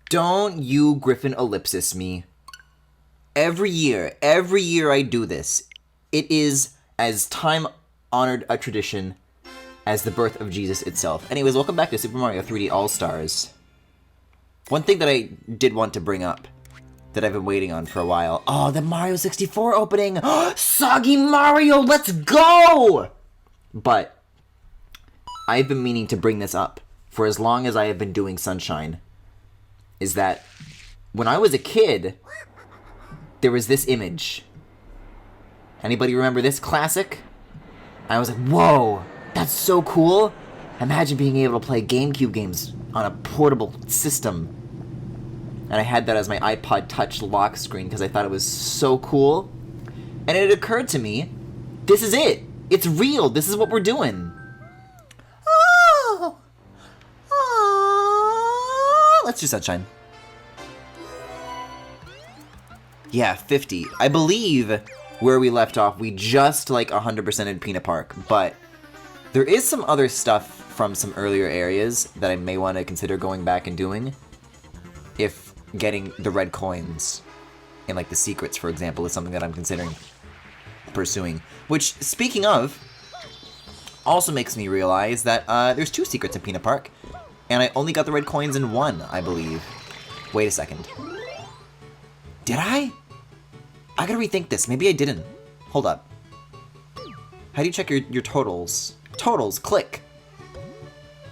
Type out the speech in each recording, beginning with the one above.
Don't you Griffin ellipsis me. Every year I do this. It is as time-honored a tradition as the birth of Jesus itself. Anyways, welcome back to Super Mario 3D All-Stars. One thing that I did want to bring up that I've been waiting on for a while. Oh, the Mario 64 opening! Soggy Mario, let's go! But I've been meaning to bring this up for as long as I have been doing Sunshine. Is that when I was a kid, there was this image. Anybody remember this classic? I was like, whoa, that's so cool. Imagine being able to play GameCube games on a portable system. And I had that as my iPod Touch lock screen because I thought it was so cool. And it occurred to me, this is it. It's real. This is what we're doing. Oh. Oh. Let's do Sunshine. Yeah, 50. I believe where we left off, we just like 100%ed Peanut Park, but there is some other stuff from some earlier areas that I may want to consider going back and doing. If getting the red coins and like the secrets, for example, is something that I'm considering pursuing. Which, speaking of, also makes me realize that there's 2 secrets in Peanut Park, and I only got the red coins in 1, I believe. Wait a second. Did I? I gotta rethink this. Maybe I didn't. Hold up. How do you check your totals? Totals, click.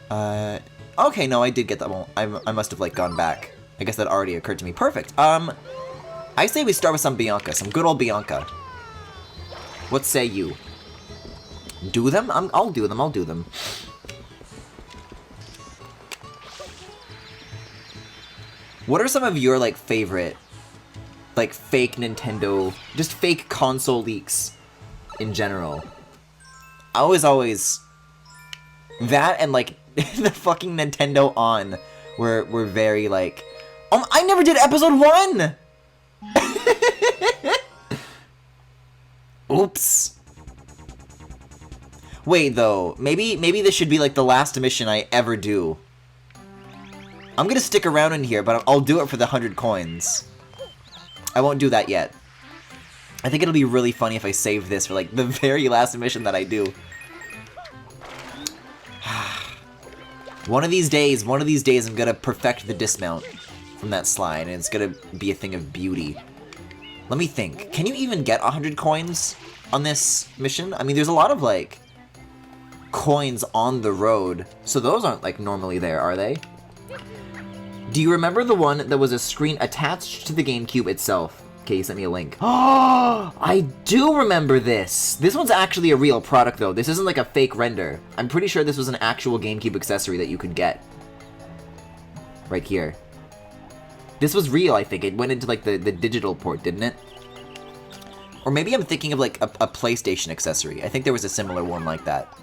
Okay, no, I did get that one. I must have, like, gone back. I guess that already occurred to me. Perfect. I say we start with some Bianca. Some good old Bianca. What say you? Do them? I'll do them. I'll do them. What are some of your, like, favorite, like, fake Nintendo, just fake console leaks in general? Always, that and, like, the fucking Nintendo On were very, like, I never did episode 1! Oops. Wait, though, maybe this should be, like, the last mission I ever do. I'm gonna stick around in here, but I'll do it for the 100 coins. I won't do that yet. I think it'll be really funny if I save this for, like, the very last mission that I do. One of these days, I'm gonna perfect the dismount from that slide, and it's gonna be a thing of beauty. Let me think. Can you even get 100 coins on this mission? I mean, there's a lot of, like, coins on the road, so those aren't, like, normally there, are they? Do you remember the one that was a screen attached to the GameCube itself? Okay, you sent me a link. Oh, I do remember this! This one's actually a real product, though. This isn't like a fake render. I'm pretty sure this was an actual GameCube accessory that you could get. Right here. This was real, I think. It went into, like, the digital port, didn't it? Or maybe I'm thinking of, like, a PlayStation accessory. I think there was a similar one like that.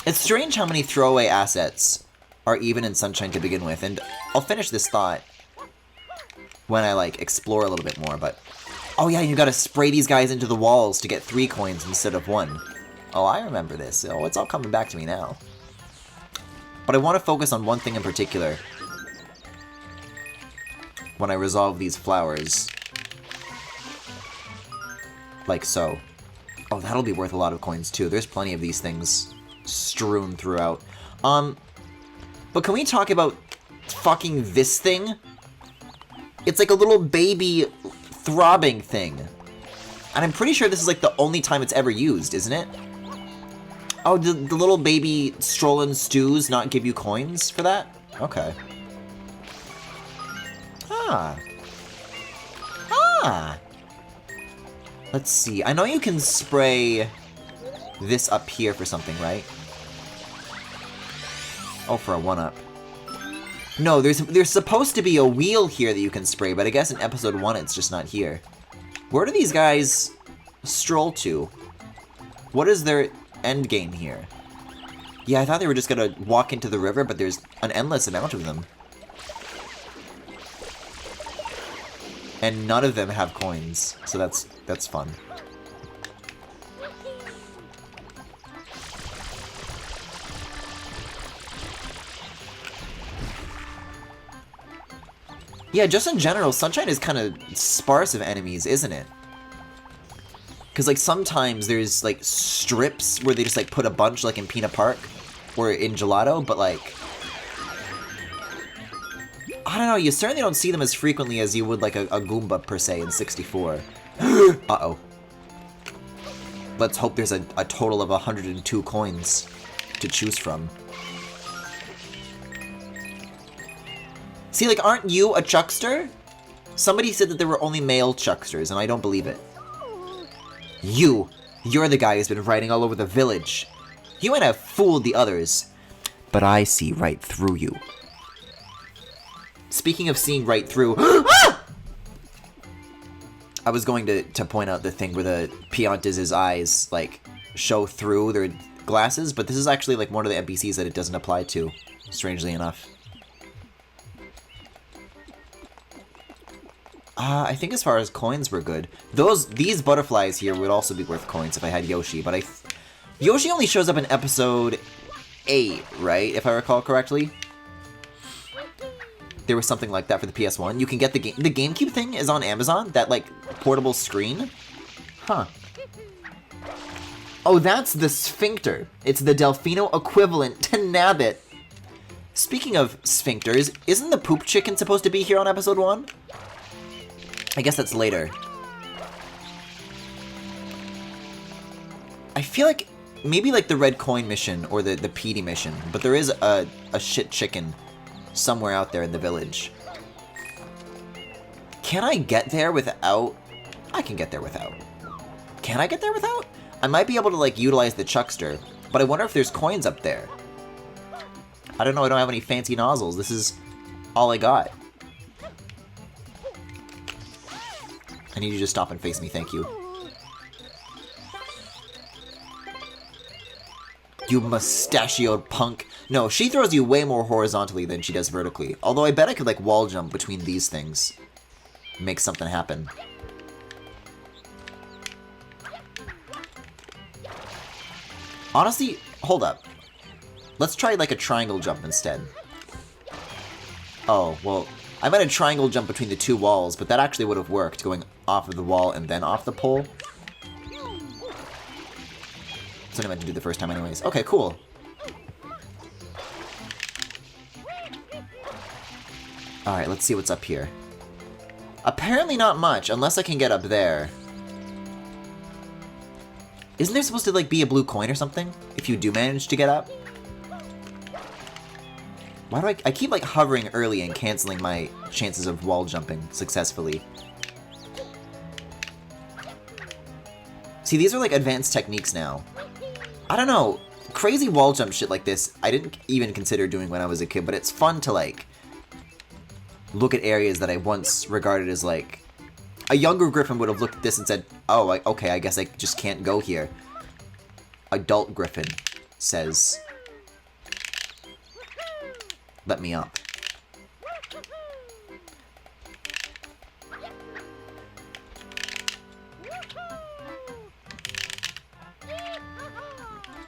It's strange how many throwaway assets are even in Sunshine to begin with, and I'll finish this thought when I, like, explore a little bit more, but... Oh yeah, you gotta spray these guys into the walls to get 3 coins instead of 1. Oh, I remember this. Oh, it's all coming back to me now. But I want to focus on one thing in particular when I resolve these flowers. Like so. Oh, that'll be worth a lot of coins, too. There's plenty of these things strewn throughout. But can we talk about fucking this thing? It's like a little baby throbbing thing. And I'm pretty sure this is like the only time it's ever used, isn't it? Oh, the little baby Strollin' Stews not give you coins for that? Okay. Ah. Ah. Let's see. I know you can spray this up here for something, right? Oh, for a 1-up. No, there's supposed to be a wheel here that you can spray, but I guess in episode 1 it's just not here. Where do these guys stroll to? What is their end game here? Yeah, I thought they were just gonna walk into the river, but there's an endless amount of them. And none of them have coins, so that's fun. Yeah, just in general, Sunshine is kind of sparse of enemies, isn't it? Because, like, sometimes there's, like, strips where they just, like, put a bunch, like, in Peanut Park or in Gelato, but, like, I don't know, you certainly don't see them as frequently as you would, like, a Goomba, per se, in 64. Uh-oh. Let's hope there's a total of 102 coins to choose from. See, like, aren't you a Chuckster? Somebody said that there were only male Chucksters, and I don't believe it. You're the guy who's been riding all over the village. You might have fooled the others, but I see right through you. Speaking of seeing right through... I was going to point out the thing where the Piantes' eyes, like, show through their glasses, but this is actually, like, one of the NPCs that it doesn't apply to, strangely enough. I think as far as coins were good. These butterflies here would also be worth coins if I had Yoshi, but Yoshi only shows up in episode 8, right? If I recall correctly. There was something like that for the PS1. You can get the GameCube thing is on Amazon, that, like, portable screen. Huh. Oh, that's the Sphincter. It's the Delfino equivalent to Nabbit. Speaking of sphincters, isn't the poop chicken supposed to be here on episode 1? I guess that's later. I feel like maybe like the red coin mission or the Petey mission, but there is a shit chicken somewhere out there in the village. Can I get there without? I can get there without. Can I get there without? I might be able to like utilize the Chuckster, but I wonder if there's coins up there. I don't know, I don't have any fancy nozzles. This is all I got. I need you to stop and face me, thank you. You mustachioed punk. No, she throws you way more horizontally than she does vertically. Although I bet I could, like, wall jump between these things. Make something happen. Honestly, hold up. Let's try, like, a triangle jump instead. Oh, well, I meant a triangle jump between the two walls, but that actually would have worked, going off of the wall and then off the pole. That's what I meant to do the first time anyways. Okay, cool. Alright, let's see what's up here. Apparently not much, unless I can get up there. Isn't there supposed to, like, be a blue coin or something? If you do manage to get up? Why do I keep, like, hovering early and canceling my chances of wall jumping successfully? See, these are, like, advanced techniques now. I don't know. Crazy wall jump shit like this, I didn't even consider doing when I was a kid, but it's fun to, like, look at areas that I once regarded as, like... A younger Griffin would have looked at this and said, oh, okay, I guess I just can't go here. Adult Griffin says... Let me up.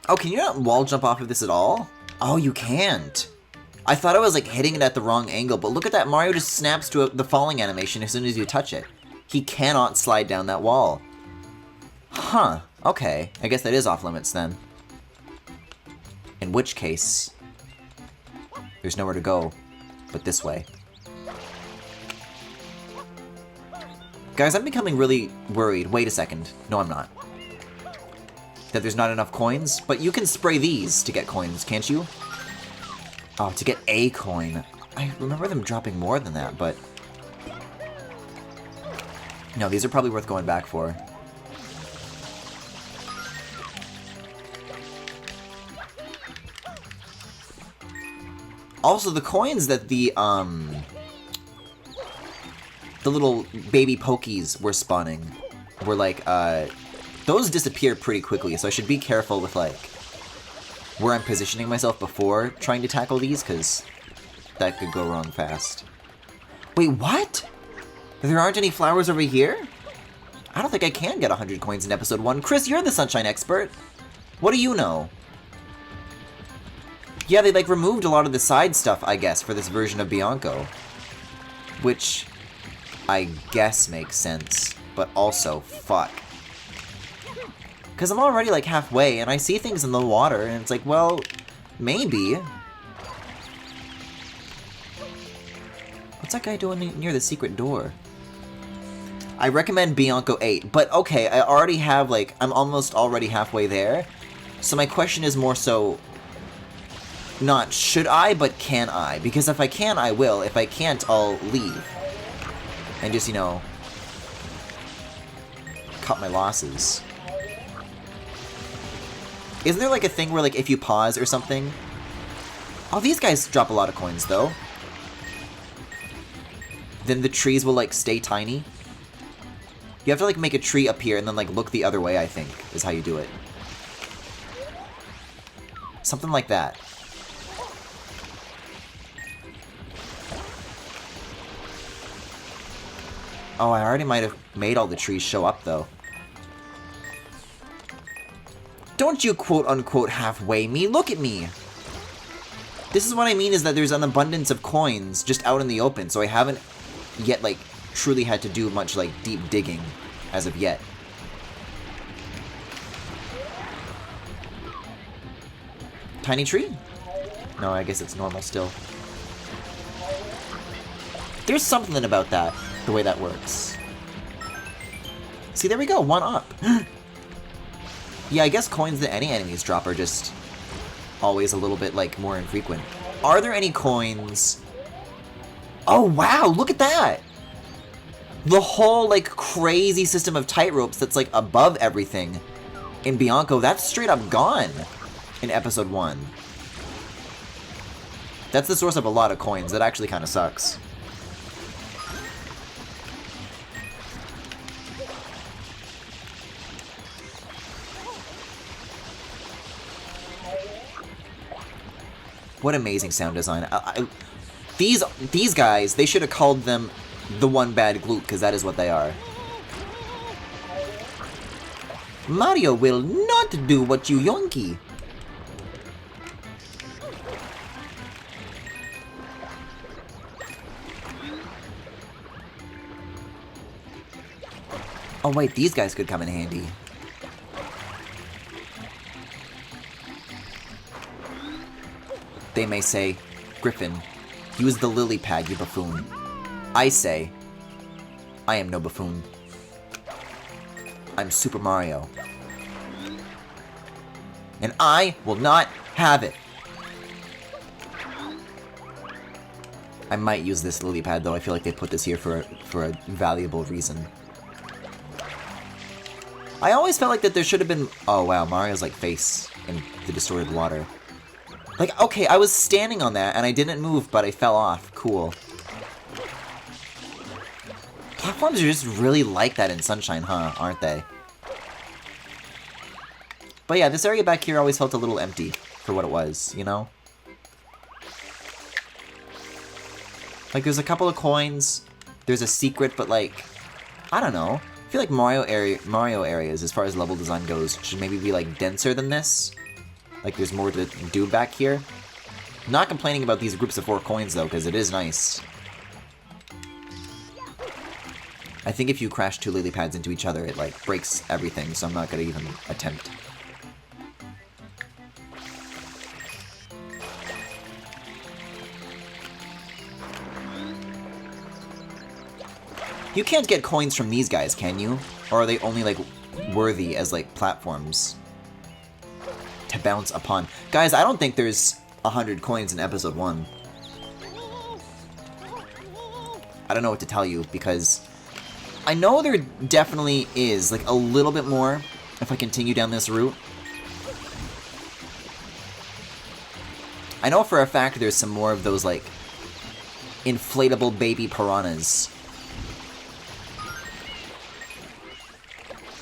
Oh, can you not wall jump off of this at all? Oh, you can't. I thought I was, like, hitting it at the wrong angle, but look at that. Mario just snaps to the falling animation as soon as you touch it. He cannot slide down that wall. Huh. Okay. I guess that is off limits then. In which case... There's nowhere to go but this way. Guys, I'm becoming really worried. Wait a second. No, I'm not. That there's not enough coins? But you can spray these to get coins, can't you? Oh, to get a coin. I remember them dropping more than that, but... No, these are probably worth going back for. Also, the coins that the little baby Pokies were spawning were like, those disappear pretty quickly, so I should be careful with, like, where I'm positioning myself before trying to tackle these, because that could go wrong fast. Wait, what? There aren't any flowers over here? I don't think I can get 100 coins in episode 1. Chris, you're the Sunshine expert. What do you know? Yeah, they, like, removed a lot of the side stuff, I guess, for this version of Bianco. Which I guess makes sense, but also, fuck. Because I'm already like halfway, and I see things in the water, and it's like, well, maybe. What's that guy doing near the secret door? I recommend Bianco 8, but okay, I already have, like, I'm almost already halfway there. So my question is more so, not should I, but can I? Because if I can, I will. If I can't, I'll leave. And just, you know, cut my losses. Isn't there, like, a thing where, like, if you pause or something? Oh, these guys drop a lot of coins, though. Then the trees will, like, stay tiny. You have to, like, make a tree appear and then, like, look the other way, I think, is how you do it. Something like that. Oh, I already might have made all the trees show up, though. Don't you quote-unquote halfway me, look at me! This is what I mean, is that there's an abundance of coins just out in the open, so I haven't yet, like, truly had to do much, like, deep digging as of yet. Tiny tree? No, I guess it's normal still. There's something about that, the way that works. See, there we go, one up. Yeah, I guess coins that any enemies drop are just always a little bit, like, more infrequent. Are there any coins? Oh, wow, look at that! The whole, like, crazy system of tightropes that's, like, above everything in Bianco, that's straight up gone in Episode 1. That's the source of a lot of coins. That actually kind of sucks. What amazing sound design. These guys, they should have called them the One Bad Gloop, because that is what they are. Mario will not do what you yonky. Oh wait, these guys could come in handy. They may say, Griffin, use the lily pad, you buffoon. I say, I am no buffoon. I'm Super Mario. And I will not have it. I might use this lily pad, though. I feel like they put this here for a valuable reason. I always felt like that there should have been... Oh, wow, Mario's, like, face in the distorted water. Like, okay, I was standing on that, and I didn't move, but I fell off. Cool. Platforms are just really like that in Sunshine, huh? Aren't they? But yeah, this area back here always felt a little empty for what it was, you know? Like, there's a couple of coins, there's a secret, but like, I don't know. I feel like Mario areas, as far as level design goes, should maybe be like denser than this. Like, there's more to do back here. I'm not complaining about these groups of 4 coins, though, because it is nice. I think if you crash 2 lily pads into each other, it, like, breaks everything, so I'm not going to even attempt. You can't get coins from these guys, can you? Or are they only, like, worthy as, like, platforms to bounce upon? Guys, I don't think there's 100 coins in Episode 1. I don't know what to tell you, because I know there definitely is, like, a little bit more if I continue down this route. I know for a fact there's some more of those, like, inflatable baby piranhas.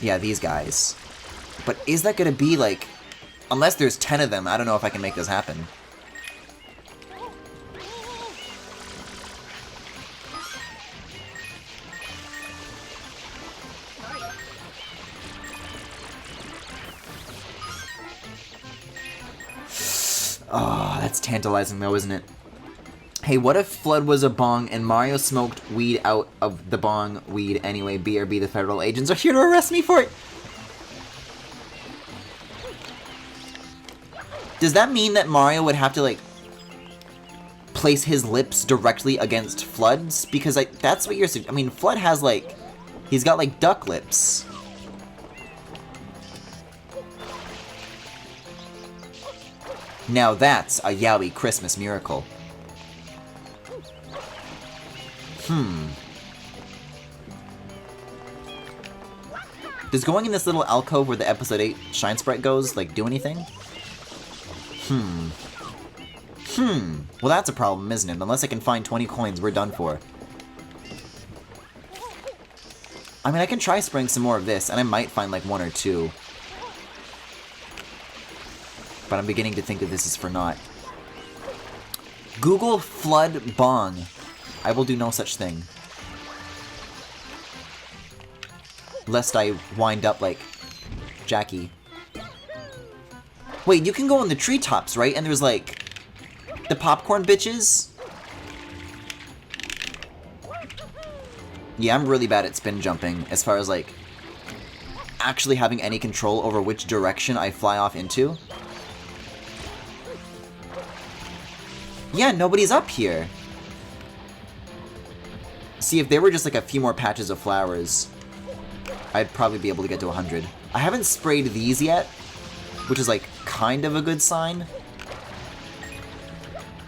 Yeah, these guys. But is that gonna be, like... Unless there's 10 of them, I don't know if I can make this happen. Oh, that's tantalizing though, isn't it? Hey, what if Flood was a bong and Mario smoked weed out of the bong weed anyway? BRB, the federal agents are here to arrest me for it! Does that mean that Mario would have to, like, place his lips directly against Flood's? Because that's what you're... I mean, Flood has, like... He's got, like, duck lips. Now that's a Yowie Christmas miracle. Does going in this little alcove where the episode 8 Shine Sprite goes, like, do anything? Well, that's a problem, isn't it? Unless I can find 20 coins, we're done for. I mean, I can try spraying some more of this, and I might find, like, 1 or 2. But I'm beginning to think that this is for naught. Google Flood Bong. I will do no such thing. Lest I wind up like Jackie. Wait, you can go in the treetops, right? And there's like the popcorn bitches? Yeah, I'm really bad at spin jumping as far as like actually having any control over which direction I fly off into. Yeah, nobody's up here. See, if there were just like a few more patches of flowers, I'd probably be able to get to 100. I haven't sprayed these yet, which is like kind of a good sign.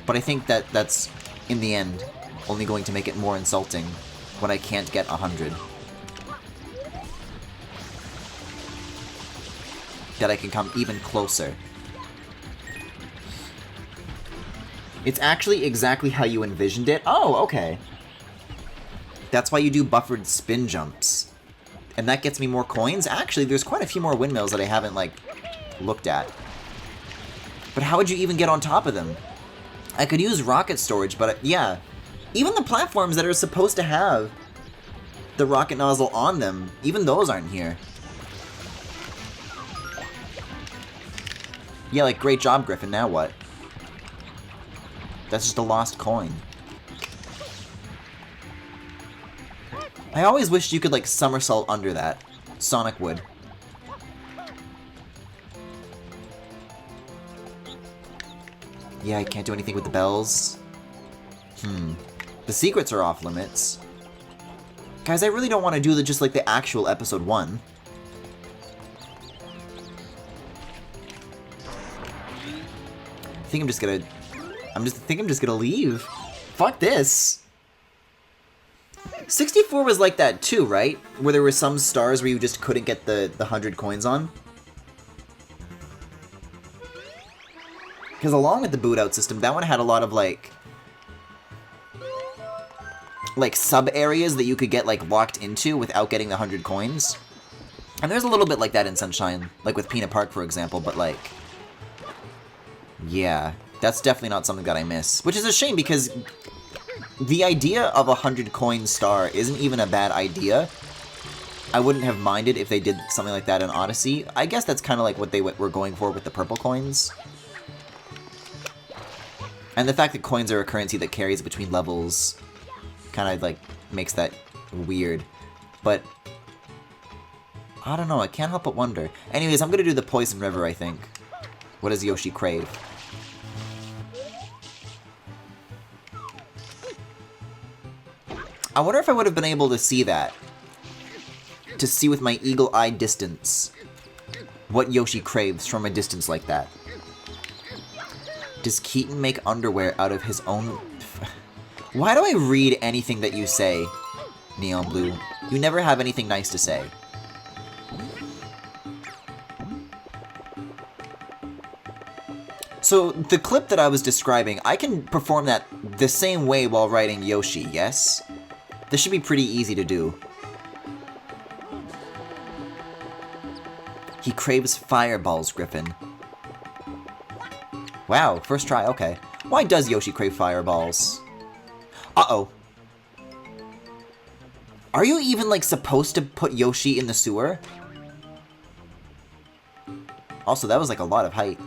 But I think that that's, in the end, only going to make it more insulting when I can't get 100. That I can come even closer. It's actually exactly how you envisioned it. Oh, okay. That's why you do buffered spin jumps. And that gets me more coins? Actually, there's quite a few more windmills that I haven't, like, looked at. But how would you even get on top of them? I could use rocket storage, but yeah. Even the platforms that are supposed to have the rocket nozzle on them, even those aren't here. Yeah, like, great job, Griffin, now what? That's just a lost coin. I always wished you could, like, somersault under that. Sonic would. Yeah, I can't do anything with the bells. The secrets are off limits. Guys, I really don't want to do just, like, the actual episode 1. I think I'm just gonna... I'm just gonna leave. Fuck this. 64 was like that too, right? Where there were some stars where you just couldn't get the 100 coins on. Because along with the boot out system, that one had a lot of like sub areas that you could get like locked into without getting the 100 coins. And there's a little bit like that in Sunshine, like with Peanut Park, for example, but like, yeah, that's definitely not something that I miss. Which is a shame because the idea of a 100 coin star isn't even a bad idea. I wouldn't have minded if they did something like that in Odyssey. I guess that's kind of like what they were going for with the purple coins. And the fact that coins are a currency that carries between levels kind of like makes that weird. But I don't know, I can't help but wonder. Anyways, I'm gonna do the Poison River, I think. What does Yoshi crave? I wonder if I would have been able to see that. To see with my eagle-eye distance what Yoshi craves from a distance like that. Does Keaton make underwear out of his own... Why do I read anything that you say, Neon Blue? You never have anything nice to say. So, the clip that I was describing, I can perform that the same way while writing Yoshi, yes? This should be pretty easy to do. He craves fireballs, Griffin. Wow, first try, okay. Why does Yoshi crave fireballs? Uh-oh. Are you even, like, supposed to put Yoshi in the sewer? Also, that was, like, a lot of height.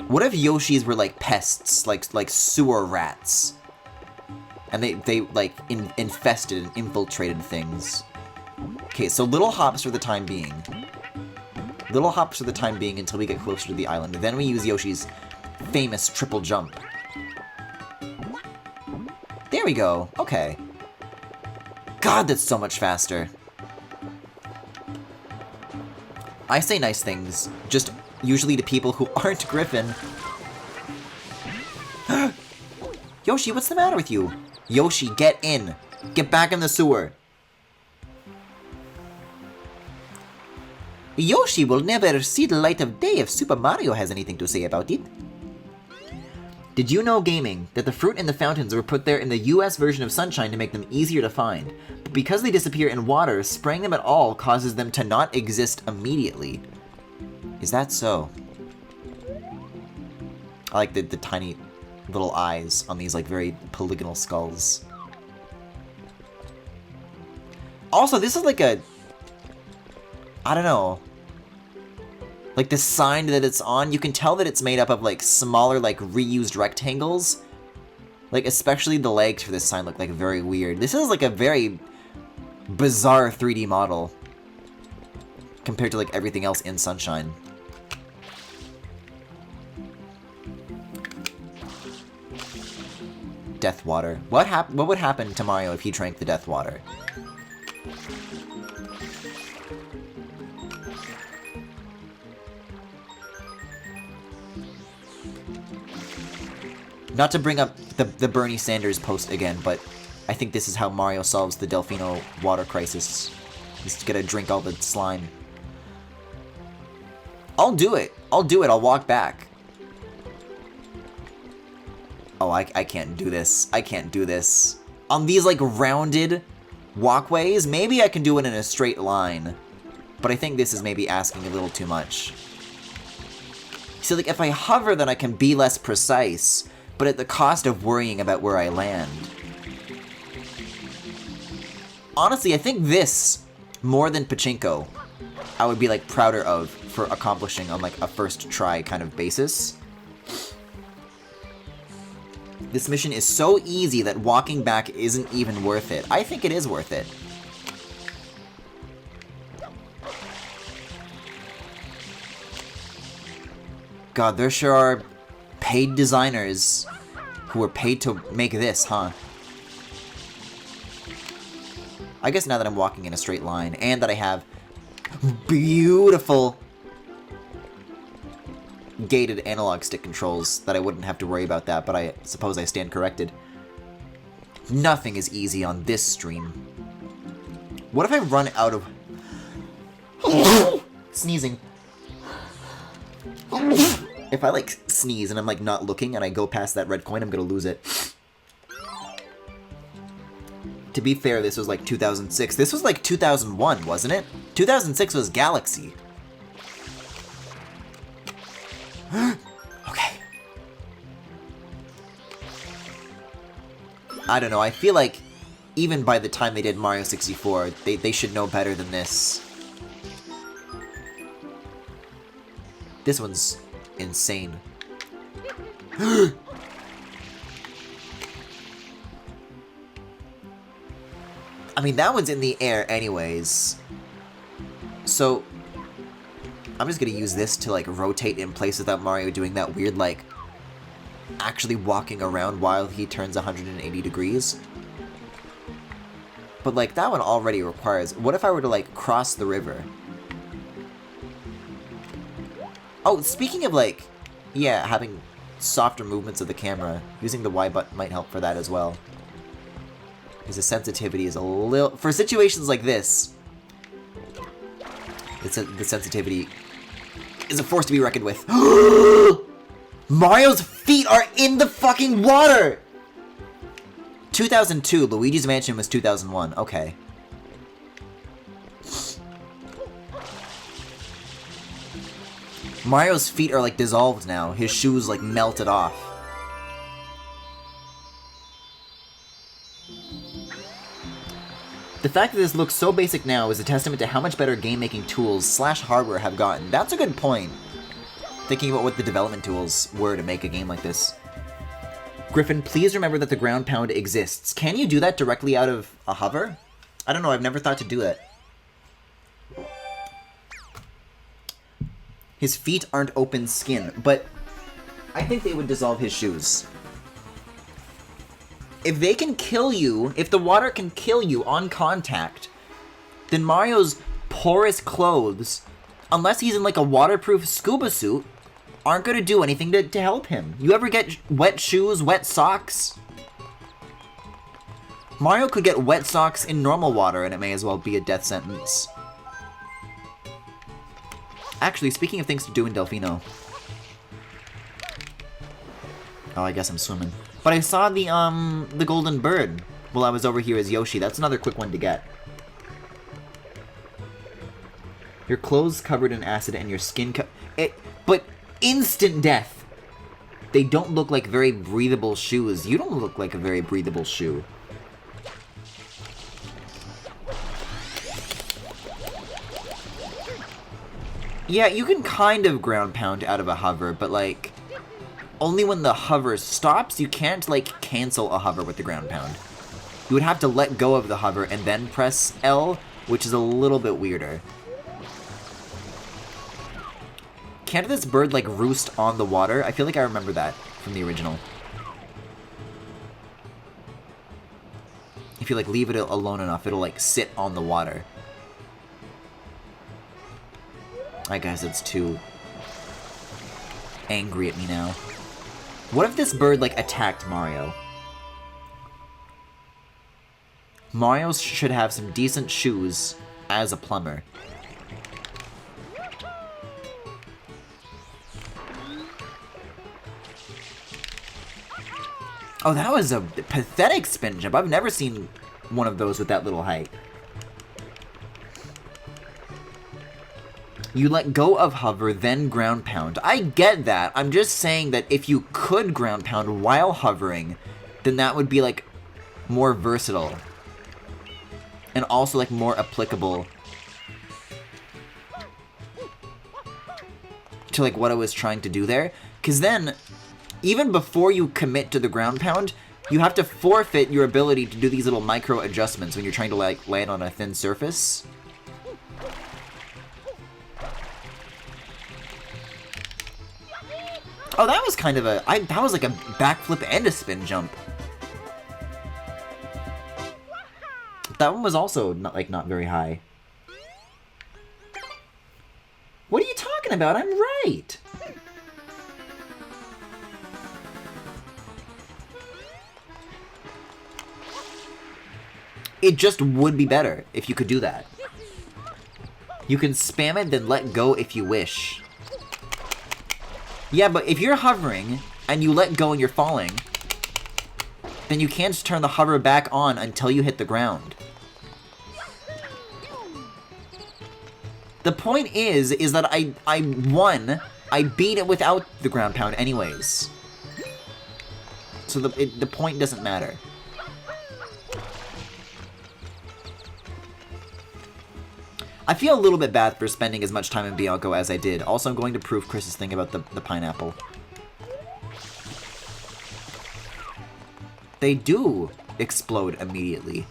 What if Yoshis were like pests, like sewer rats? And they like infested and infiltrated things. Okay, so little hops for the time being. Little hops for the time being until we get closer to the island. Then we use Yoshi's famous triple jump. There we go. Okay. God, that's so much faster. I say nice things, just usually to people who aren't Griffin. Yoshi, what's the matter with you? Yoshi, get in. Get back in the sewer. Yoshi will never see the light of day if Super Mario has anything to say about it. Did you know, gaming, that the fruit in the fountains were put there in the US version of Sunshine to make them easier to find? But because they disappear in water, spraying them at all causes them to not exist immediately. Is that so? I like the tiny little eyes on these like very polygonal skulls. Also, this is like a... I don't know. Like the sign that it's on, you can tell that it's made up of like smaller like reused rectangles. Like especially the legs for this sign look like very weird. This is like a very bizarre 3D model compared to like everything else in Sunshine. Death water. What would happen to Mario if he drank the death water? Not to bring up the Bernie Sanders post again, but I think this is how Mario solves the Delfino water crisis. He's gonna drink all the slime. I'll do it. I'll do it. I'll walk back. Oh, I can't do this. I can't do this. On these, like, rounded walkways, maybe I can do it in a straight line. But I think this is maybe asking a little too much. See, like, if I hover, then I can be less precise, but at the cost of worrying about where I land. Honestly, I think this, more than Pachinko, I would be, like, prouder of for accomplishing on, like, a first try kind of basis. This mission is so easy that walking back isn't even worth it. I think it is worth it. God, there sure are paid designers who were paid to make this, huh? I guess now that I'm walking in a straight line, and that I have beautiful gated analog stick controls, that I wouldn't have to worry about that, but I suppose I stand corrected. Nothing is easy on this stream. What if I run out of... sneezing. If I, like, sneeze and I'm, like, not looking and I go past that red coin, I'm gonna lose it. To be fair, this was, like, 2006. This was, like, 2001, wasn't it? 2006 was Galaxy. Okay. I don't know, I feel like even by the time they did Mario 64, they should know better than this. This one's insane. I mean, that one's in the air anyways. So, I'm just gonna use this to, like, rotate in place without Mario doing that weird, like, actually walking around while he turns 180 degrees. But, like, that one already requires... What if I were to, like, cross the river? Oh, speaking of, like, yeah, having softer movements of the camera, using the Y button might help for that as well. Because the sensitivity is a little... For situations like this, the sensitivity is a force to be reckoned with. Mario's feet are in the fucking water! 2002, Luigi's Mansion was 2001, okay. Mario's feet are, like, dissolved now. His shoes, like, melted off. The fact that this looks so basic now is a testament to how much better game-making tools / hardware have gotten. That's a good point. Thinking about what the development tools were to make a game like this. Griffin, please remember that the ground pound exists. Can you do that directly out of a hover? I don't know, I've never thought to do it. His feet aren't open skin, but I think they would dissolve his shoes. If they can kill you, if the water can kill you on contact, then Mario's porous clothes, unless he's in like a waterproof scuba suit, aren't going to do anything to help him. You ever get wet shoes, wet socks? Mario could get wet socks in normal water and it may as well be a death sentence. Actually, speaking of things to do in Delfino. Oh, I guess I'm swimming. But I saw the golden bird while I was over here as Yoshi. That's another quick one to get. Your clothes covered in acid and your skin but instant death. They don't look like very breathable shoes. You don't look like a very breathable shoe. Yeah, you can kind of ground pound out of a hover, but like, only when the hover stops. You can't like cancel a hover with the ground pound. You would have to let go of the hover and then press L, which is a little bit weirder. Can't this bird like roost on the water? I feel like I remember that from the original. If you like leave it alone enough, it'll like sit on the water. I guess it's too angry at me now. What if this bird like attacked Mario? Mario should have some decent shoes as a plumber. Oh, that was a pathetic spin jump. I've never seen one of those with that little height. You let go of hover, then ground pound. I get that. I'm just saying that if you could ground pound while hovering, then that would be, like, more versatile. And also, like, more applicable to, like, what I was trying to do there. Because then, even before you commit to the ground pound, you have to forfeit your ability to do these little micro adjustments when you're trying to, like, land on a thin surface. Oh, that was kind of a... that was like a backflip and a spin jump. That one was also not very high. What are you talking about? I'm right. It just would be better if you could do that. You can spam it, then let go if you wish. Yeah, but if you're hovering, and you let go and you're falling, then you can't turn the hover back on until you hit the ground. The point is that I won. I beat it without the ground pound anyways. So the point doesn't matter. I feel a little bit bad for spending as much time in Bianco as I did. Also, I'm going to prove Chris's thing about the pineapple. They do explode immediately.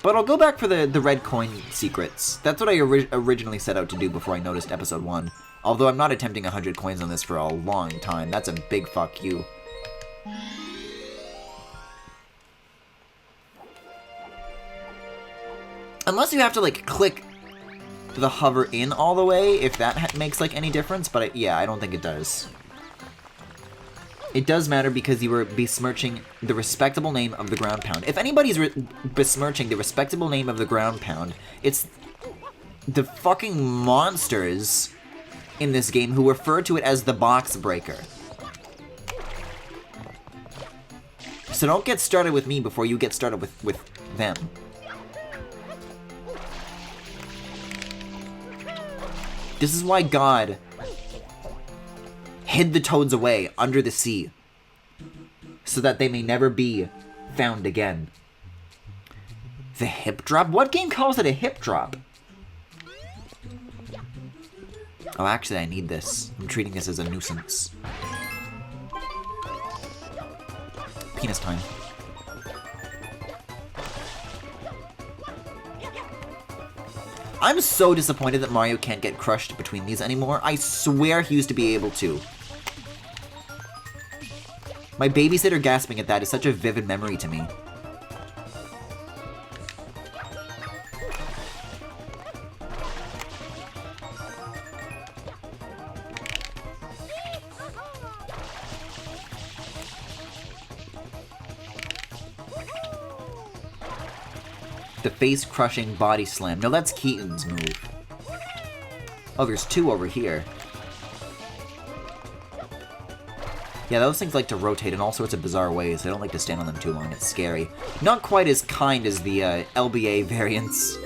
But I'll go back for the red coin secrets. That's what I originally set out to do before I noticed episode 1. Although I'm not attempting 100 coins on this for a long time. That's a big fuck you. Unless you have to, like, click the hover in all the way, if that makes, like, any difference. But, yeah, I don't think it does. It does matter because you were besmirching the respectable name of the ground pound. If anybody's besmirching the respectable name of the ground pound, it's the fucking monsters in this game who refer to it as the box breaker. So don't get started with me before you get started with them. This is why God hid the toads away under the sea, so that they may never be found again. The hip drop? What game calls it a hip drop? Oh, actually, I need this. I'm treating this as a nuisance. Penis time. I'm so disappointed that Mario can't get crushed between these anymore. I swear he used to be able to. My babysitter gasping at that is such a vivid memory to me. The face-crushing body slam. No, that's Keaton's move. Oh, there's two over here. Yeah, those things like to rotate in all sorts of bizarre ways. I don't like to stand on them too long. It's scary. Not quite as kind as the LBA variants.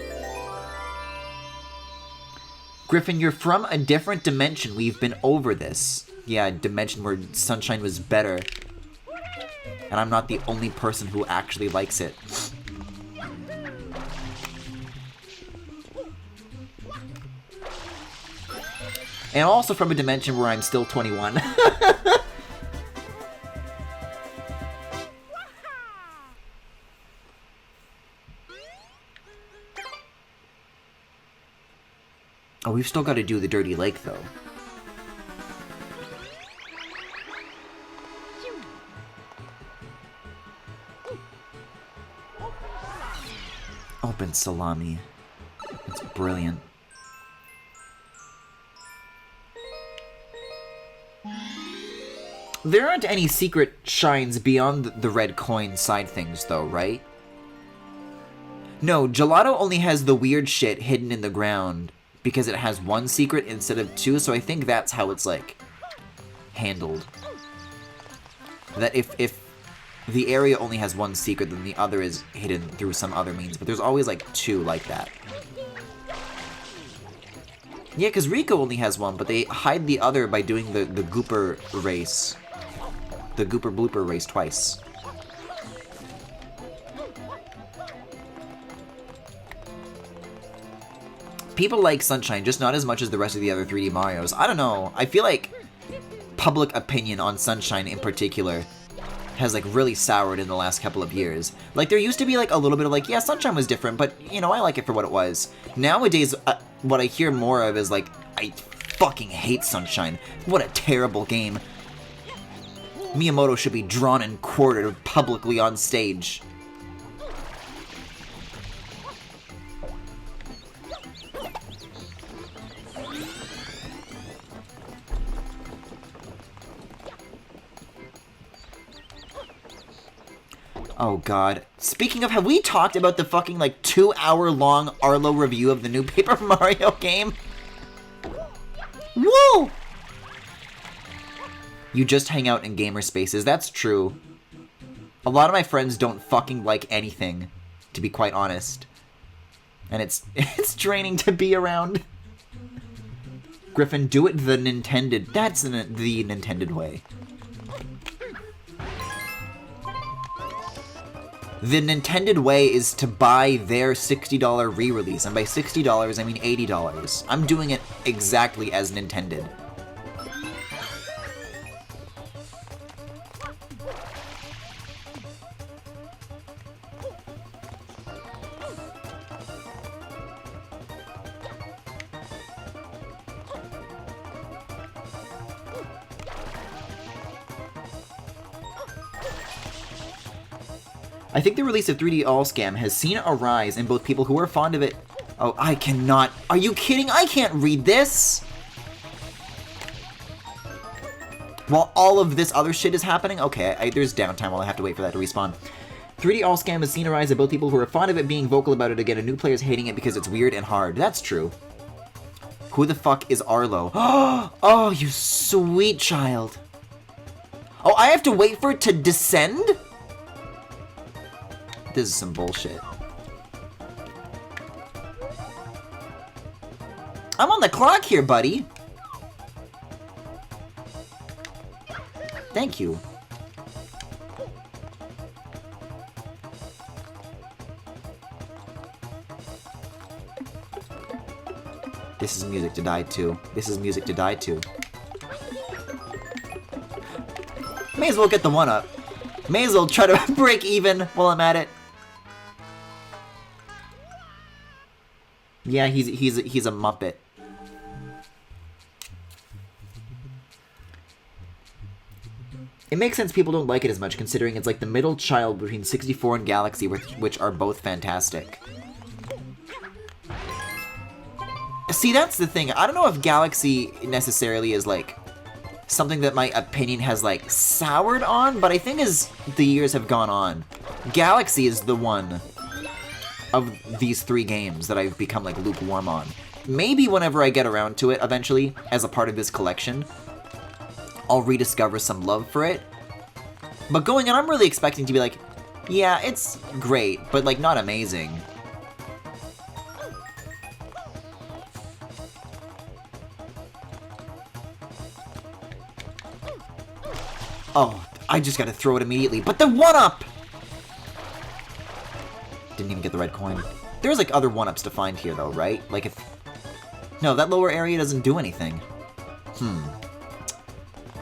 Griffin, you're from a different dimension. We've been over this. Yeah, dimension where Sunshine was better. And I'm not the only person who actually likes it. And also from a dimension where I'm still 21. Oh, we've still got to do the Dirty Lake, though. Open salami. It's brilliant. There aren't any secret shines beyond the red coin side things, though, right? No, Gelato only has the weird shit hidden in the ground because it has one secret instead of two, so I think that's how it's, like, handled. That if the area only has one secret, then the other is hidden through some other means, but there's always, like, two like that. Yeah, because Rico only has one, but they hide the other by doing the Gooper race. The Gooper Blooper race twice. People like Sunshine, just not as much as the rest of the other 3D Marios. I don't know. I feel like public opinion on Sunshine in particular has, like, really soured in the last couple of years. Like, there used to be, like, a little bit of, like, yeah, Sunshine was different, but, you know, I like it for what it was. Nowadays, what I hear more of is, like, I fucking hate Sunshine. What a terrible game. Miyamoto should be drawn and quartered publicly on stage. Oh god. Speaking of, have we talked about the fucking, like, 2-hour-long Arlo review of the new Paper Mario game? Whoa! You just hang out in gamer spaces. That's true. A lot of my friends don't fucking like anything, to be quite honest. And it's draining to be around. Griffin, do it the Nintended. That's the Nintended way. The Nintended way is to buy their $60 re-release, and by $60 I mean $80. I'm doing it exactly as Nintended. I think the release of 3D All Scam has seen a rise in both people who are fond of it. Oh, I cannot. Are you kidding? I can't read this! While all of this other shit is happening? Okay, there's downtime while I have to wait for that to respawn. 3D All Scam has seen a rise in both people who are fond of it being vocal about it again and new players hating it because it's weird and hard. That's true. Who the fuck is Arlo? Oh, you sweet child. Oh, I have to wait for it to descend? This is some bullshit. I'm on the clock here, buddy. Thank you. This is music to die to. This is music to die to. May as well get the 1-up. May as well try to break even while I'm at it. Yeah, he's a Muppet. It makes sense people don't like it as much, considering it's like the middle child between 64 and Galaxy, which are both fantastic. See, that's the thing. I don't know if Galaxy necessarily is, like, something that my opinion has, like, soured on, but I think as the years have gone on, Galaxy is the one of these 3 games that I've become, like, lukewarm on. Maybe whenever I get around to it, eventually, as a part of this collection, I'll rediscover some love for it. But going in, I'm really expecting to be like, yeah, it's great, but, like, not amazing. Oh, I just gotta throw it immediately. But the 1-up! Didn't even get the red coin. There's, like, other 1-ups to find here, though, right? Like, if... No, that lower area doesn't do anything.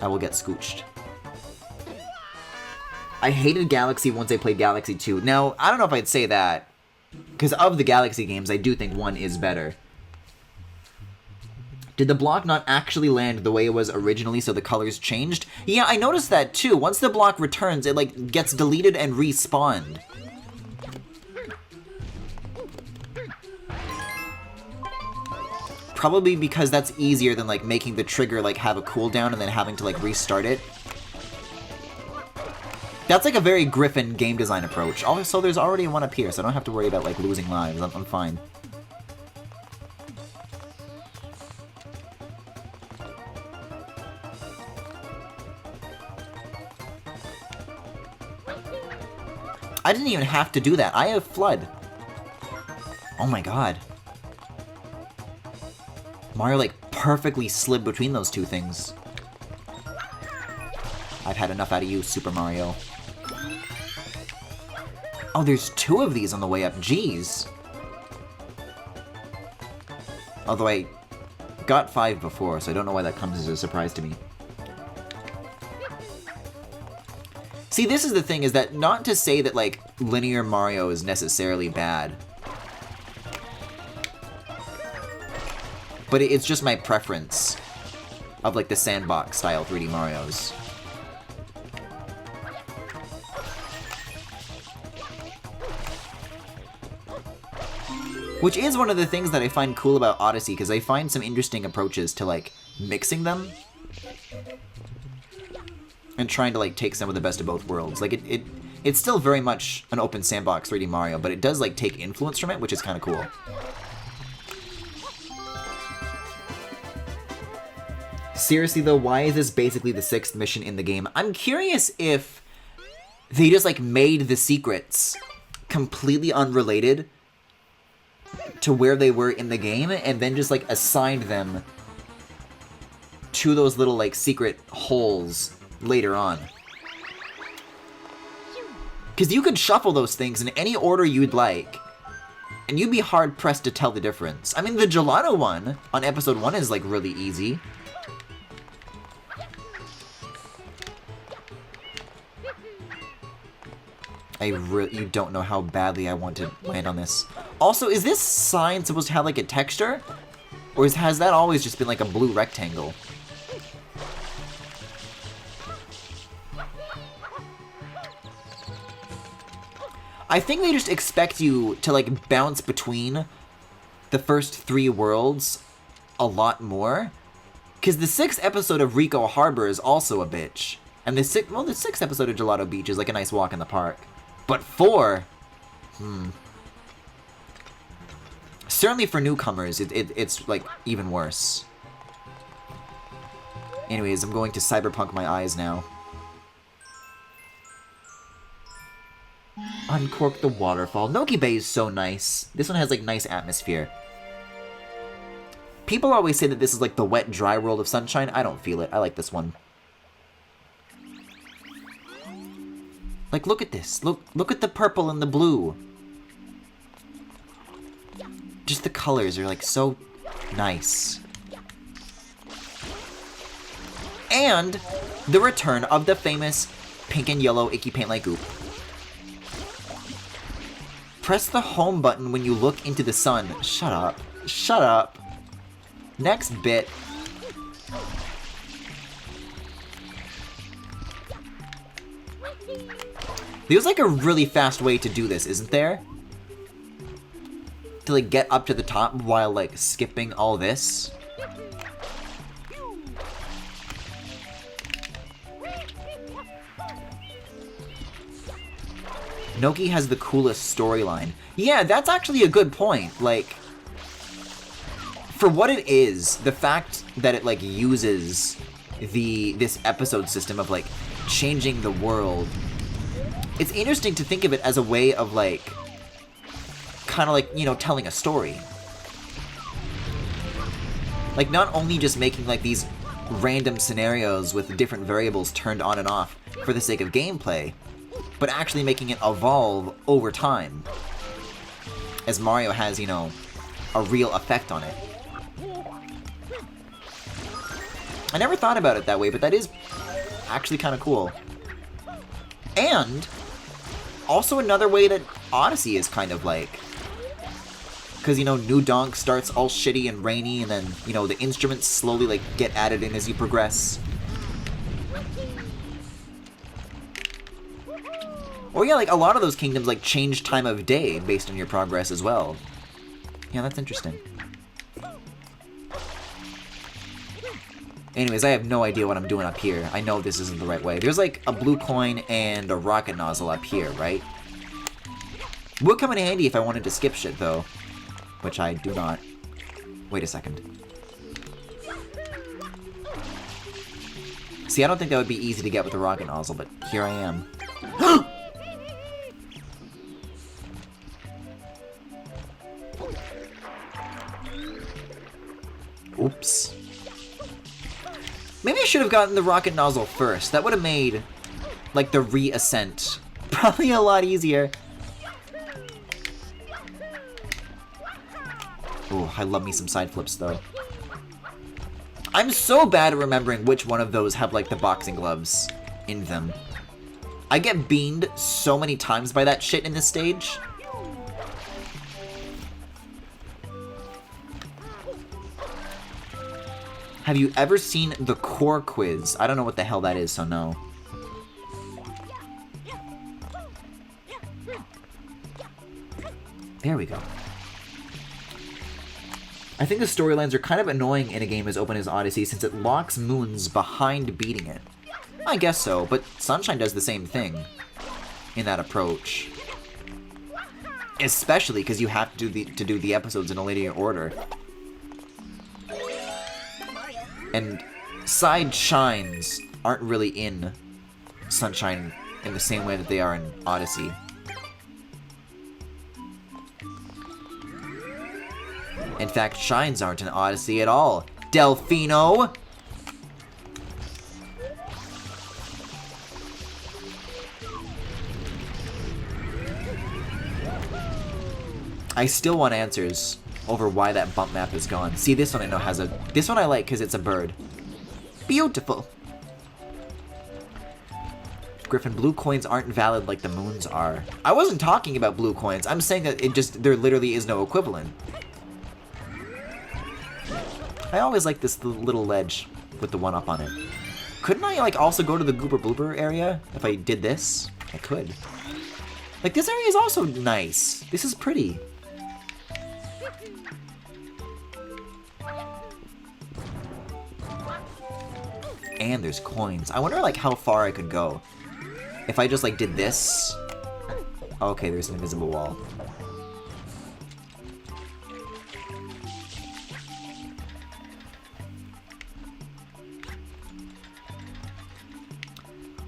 I will get scooched. I hated Galaxy once I played Galaxy 2. Now, I don't know if I'd say that. Because of the Galaxy games, I do think 1 is better. Did the block not actually land the way it was originally, so the colors changed? Yeah, I noticed that too. Once the block returns, it, like, gets deleted and respawned. Probably because that's easier than, like, making the trigger, like, have a cooldown and then having to, like, restart it. That's, like, a very Griffin game design approach. Also, there's already 1 up here, so I don't have to worry about, like, losing lives. I'm fine. I didn't even have to do that. I have Flood. Oh my god. Mario, like, perfectly slid between those 2 things. I've had enough out of you, Super Mario. Oh, there's 2 of these on the way up. Jeez. Although I got 5 before, so I don't know why that comes as a surprise to me. See, this is the thing, is that not to say that, like, linear Mario is necessarily bad. But it's just my preference of, like, the sandbox-style 3D Marios. Which is one of the things that I find cool about Odyssey, because I find some interesting approaches to, like, mixing them. And trying to, like, take some of the best of both worlds. Like, it's still very much an open sandbox 3D Mario, but it does, like, take influence from it, which is kind of cool. Seriously, though, why is this basically the 6th mission in the game? I'm curious if they just, like, made the secrets completely unrelated to where they were in the game, and then just, like, assigned them to those little, like, secret holes later on. Because you could shuffle those things in any order you'd like, and you'd be hard-pressed to tell the difference. I mean, the gelato one on episode 1 is, like, really easy. You don't know how badly I want to land on this. Also, is this sign supposed to have, like, a texture? Or has that always just been, like, a blue rectangle? I think they just expect you to, like, bounce between the first 3 worlds a lot more. Because the 6th episode of Rico Harbor is also a bitch. And the 6th episode of Gelato Beach is, like, a nice walk in the park. But 4? Certainly for newcomers, it's, like, even worse. Anyways, I'm going to cyberpunk my eyes now. Uncork the waterfall. Noki Bay is so nice. This one has, like, nice atmosphere. People always say that this is, like, the wet, dry world of Sunshine. I don't feel it. I like this one. Like, look at this. Look at the purple and the blue. Just the colors are, like, so Nice. And the return of the famous pink and yellow icky paint like goop. Press the home button when you look into the sun. Shut up. Shut up. Next bit. There's like a really fast way to do this, isn't there? To like get up to the top while like skipping all this. Noki has the coolest storyline. Yeah, that's actually a good point. Like, for what it is, the fact that it like uses this episode system of like changing the world, it's interesting to think of it as a way of like kind of like, you know, telling a story. Like, not only just making like these random scenarios with different variables turned on and off for the sake of gameplay, but actually making it evolve over time, as Mario has, you know, a real effect on it. I never thought about it that way, but that is actually kind of cool. And also another way that Odyssey is kind of like, because, you know, New Donk starts all shitty and rainy, and then, you know, the instruments slowly like get added in as you progress. Or yeah, like a lot of those kingdoms like change time of day based on your progress as well. Yeah, that's interesting. Anyways, I have no idea what I'm doing up here. I know this isn't the right way. There's like a blue coin and a rocket nozzle up here, right? Would come in handy if I wanted to skip shit though, which I do not. Wait a second. See, I don't think that would be easy to get with the rocket nozzle, but here I am. Oops. Maybe I should have gotten the rocket nozzle first. That would have made, like, the re-ascent probably a lot easier. Oh, I love me some side flips, though. I'm so bad at remembering which one of those have, like, the boxing gloves in them. I get beamed so many times by that shit in this stage. Have you ever seen the core quiz? I don't know what the hell that is, so no. There we go. I think the storylines are kind of annoying in a game as open as Odyssey since it locks moons behind beating it. I guess so, but Sunshine does the same thing in that approach. Especially because you have to do the episodes in a linear order. And side shines aren't really in Sunshine in the same way that they are in Odyssey. In fact, shines aren't in Odyssey at all. Delfino! I still want answers over why that bump map is gone. See, this one I know has a... This one I like because it's a bird. Beautiful! Griffin, blue coins aren't valid like the moons are. I wasn't talking about blue coins. I'm saying that there literally is no equivalent. I always like this little ledge with the 1-up on it. Couldn't I, like, also go to the Goober Bloober area if I did this? I could. Like, this area is also nice. This is pretty. And there's coins. I wonder, like, how far I could go. If I just, like, did this... Okay, there's an invisible wall.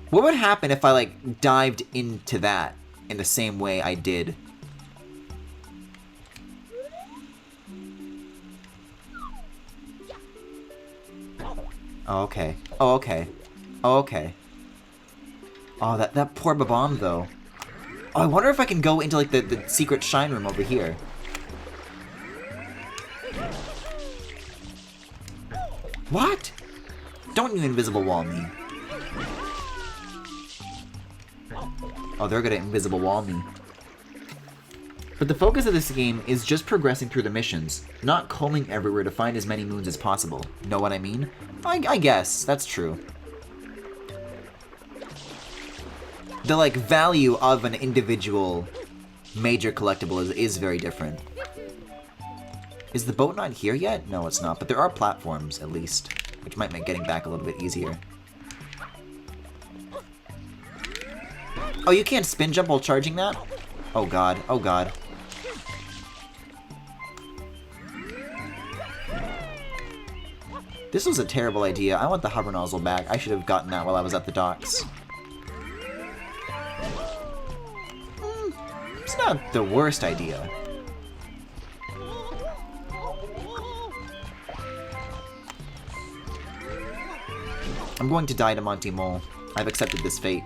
What would happen if I, like, dived into that in the same way I did? Oh, okay. Oh, okay. Oh, okay. Oh, that poor Babam, though. Oh, I wonder if I can go into, like, the secret shine room over here. What? Don't you invisible wall me. Oh, they're gonna invisible wall me. But the focus of this game is just progressing through the missions, not combing everywhere to find as many moons as possible. Know what I mean? I guess, that's true. The, like, value of an individual major collectible is very different. Is the boat not here yet? No, it's not, but there are platforms, at least, which might make getting back a little bit easier. Oh, you can't spin jump while charging that? Oh god, oh god. This was a terrible idea. I want the hover nozzle back. I should have gotten that while I was at the docks. It's not the worst idea. I'm going to die to Monty Mole. I've accepted this fate.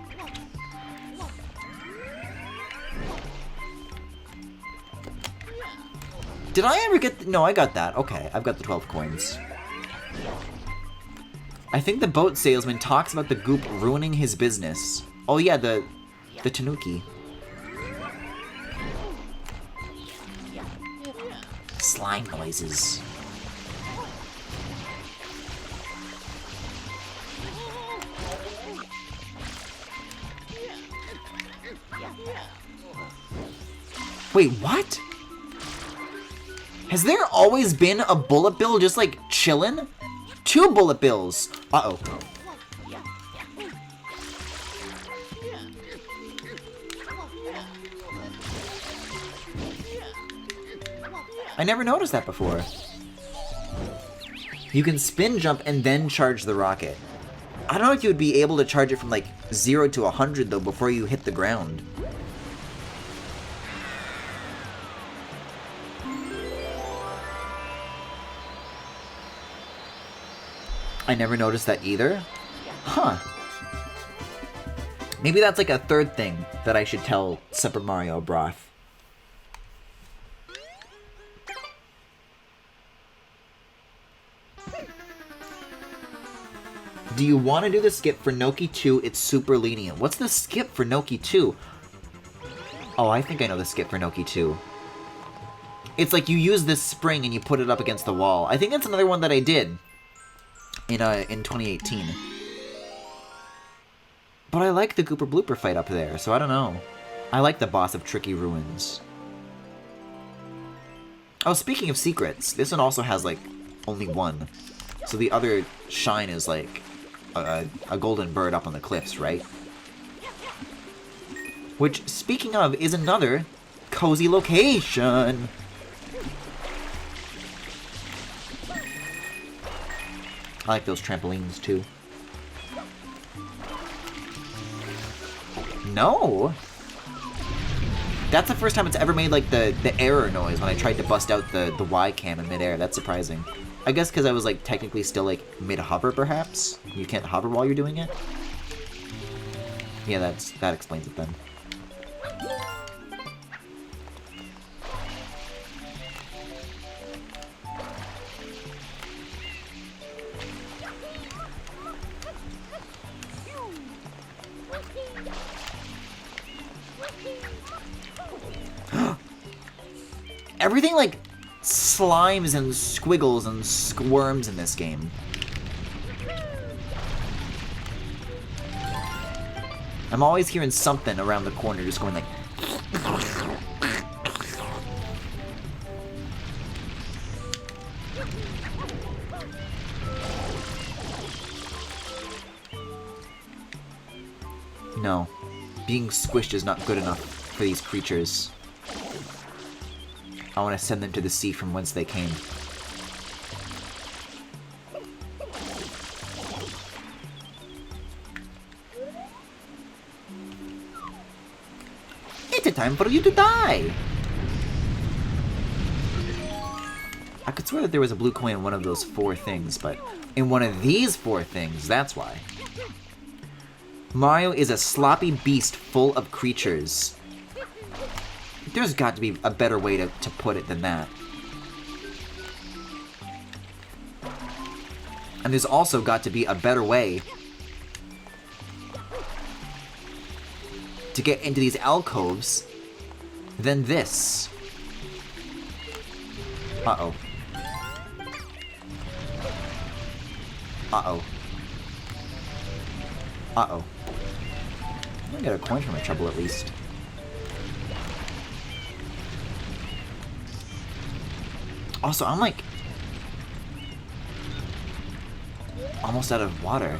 Did I ever get... No, I got that. Okay, I've got the 12 coins. I think the boat salesman talks about the goop ruining his business. Oh yeah, the tanuki. Slime noises. Wait, what? Has there always been a bullet bill just like chillin'? 2 bullet bills! Uh-oh. I never noticed that before. You can spin jump and then charge the rocket. I don't know if you would be able to charge it from like 0 to 100 though before you hit the ground. I never noticed that either. Huh. Maybe that's like a third thing that I should tell Super Mario Broth. Do you want to do the skip for Noki 2? It's super lenient. What's the skip for Noki 2? Oh, I think I know the skip for Noki 2. It's like you use this spring and you put it up against the wall. I think that's another one that I did in 2018. But I like the Gooper Blooper fight up there, so I don't know. I like the boss of Tricky Ruins. Oh, speaking of secrets, this one also has, like, only one. So the other shine is, like, a golden bird up on the cliffs, right? Which, speaking of, is another cozy location. I like those trampolines, too. No! That's the first time it's ever made, like, the error noise when I tried to bust out the Y cam in midair. That's surprising. I guess because I was, like, technically still, like, mid-hover, perhaps? You can't hover while you're doing it? Yeah, that explains it, then. Everything, like, slimes and squiggles and squirms in this game. I'm always hearing something around the corner just going like... No. Being squished is not good enough for these creatures. I want to send them to the sea from whence they came. It's a time for you to die! I could swear that there was a blue coin in one of those 4 things, but in one of these 4 things, that's why. Mario is a sloppy beast full of creatures. There's got to be a better way to put it than that. And there's also got to be a better way to get into these alcoves than this. Uh-oh. Uh-oh. Uh-oh. I'm gonna get a coin for my trouble at least. Also, I'm like almost out of water.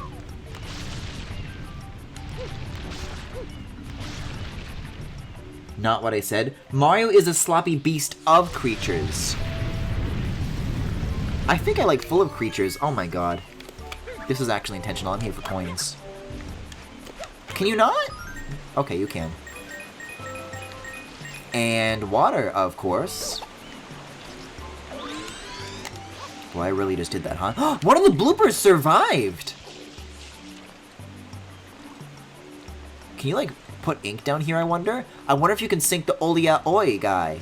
Not what I said. Mario is a sloppy beast of creatures. I think I like full of creatures. Oh my god. This is actually intentional. I'm here for coins. Can you not? Okay, you can. And water, of course. Well, I really just did that, huh? One of the bloopers survived! Can you, like, put ink down here, I wonder? I wonder if you can sink the Olia Oi guy.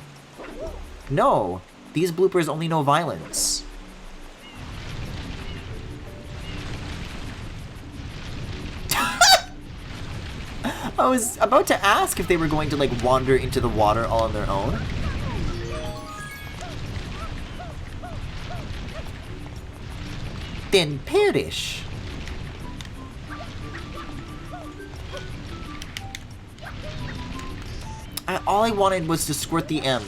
No. These bloopers only know violence. I was about to ask if they were going to, like, wander into the water all on their own. Then perish. All I wanted was to squirt the M.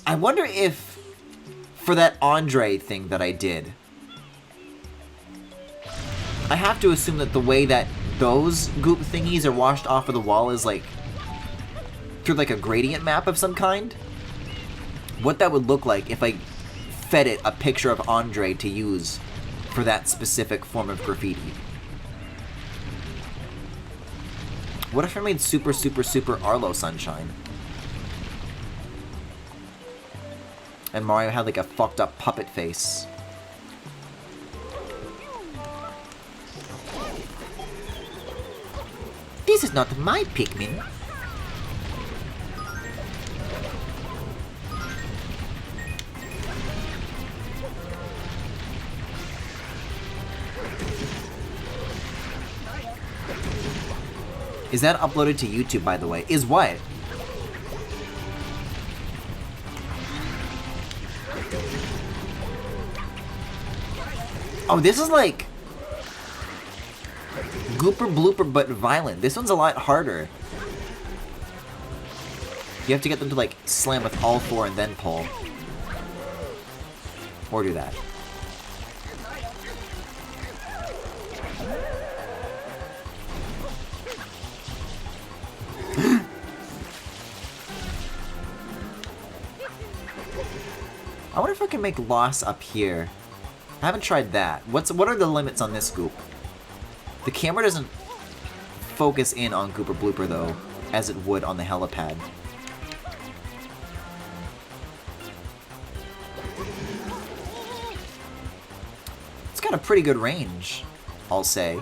I wonder if, for that Andre thing that I did, I have to assume that the way that those goop thingies are washed off of the wall is like through like a gradient map of some kind. What that would look like if I fed it a picture of Andre to use for that specific form of graffiti. What if I made super, super, super Arlo Sunshine? And Mario had like a fucked up puppet face. This is not my Pikmin. Is that uploaded to YouTube, by the way? Is what? Oh, this is like Gooper Blooper, but violent. This one's a lot harder. You have to get them to, like, slam with all four and then pull. Or do that. I wonder if I can make loss up here. I haven't tried that. What are the limits on this goop? The camera doesn't focus in on Gooper Blooper, though, as it would on the helipad. It's got a pretty good range, I'll say.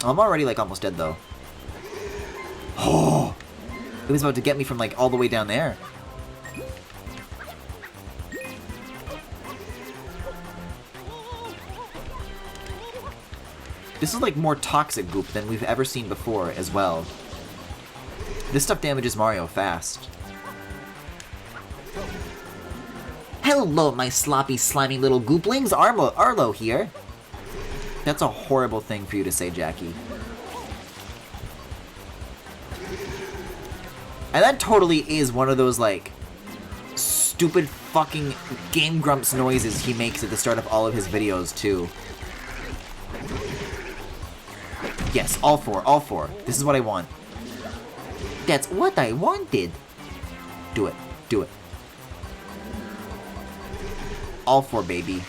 I'm already, like, almost dead, though. Oh! It was about to get me from, like, all the way down there. This is, like, more toxic goop than we've ever seen before, as well. This stuff damages Mario fast. Hello, my sloppy, slimy little gooplings! Arlo here. That's a horrible thing for you to say, Jackie. And that totally is one of those, like, stupid fucking Game Grumps noises he makes at the start of all of his videos, too. Yes, all four, all four. This is what I want. That's what I wanted. Do it, do it. All four, baby.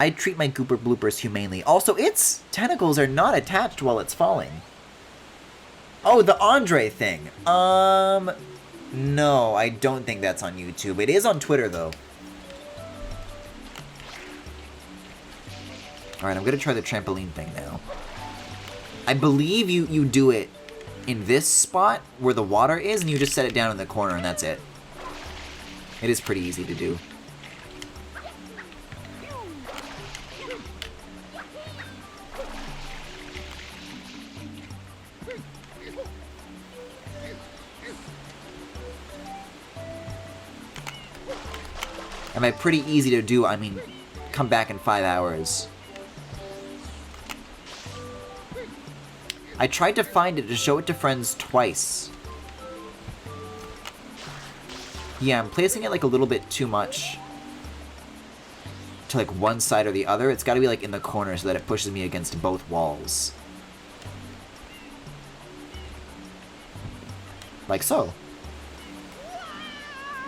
I treat my Gooper Bloopers humanely. Also, its tentacles are not attached while it's falling. Oh, the Andre thing. No, I don't think that's on YouTube. It is on Twitter, though. Alright, I'm gonna try the trampoline thing now. I believe you do it in this spot where the water is, and you just set it down in the corner, and that's it. It is pretty easy to do. And by pretty easy to do, I mean come back in 5 hours. I tried to find it to show it to friends twice. Yeah, I'm placing it like a little bit too much to like one side or the other. It's gotta be like in the corner so that it pushes me against both walls. Like so.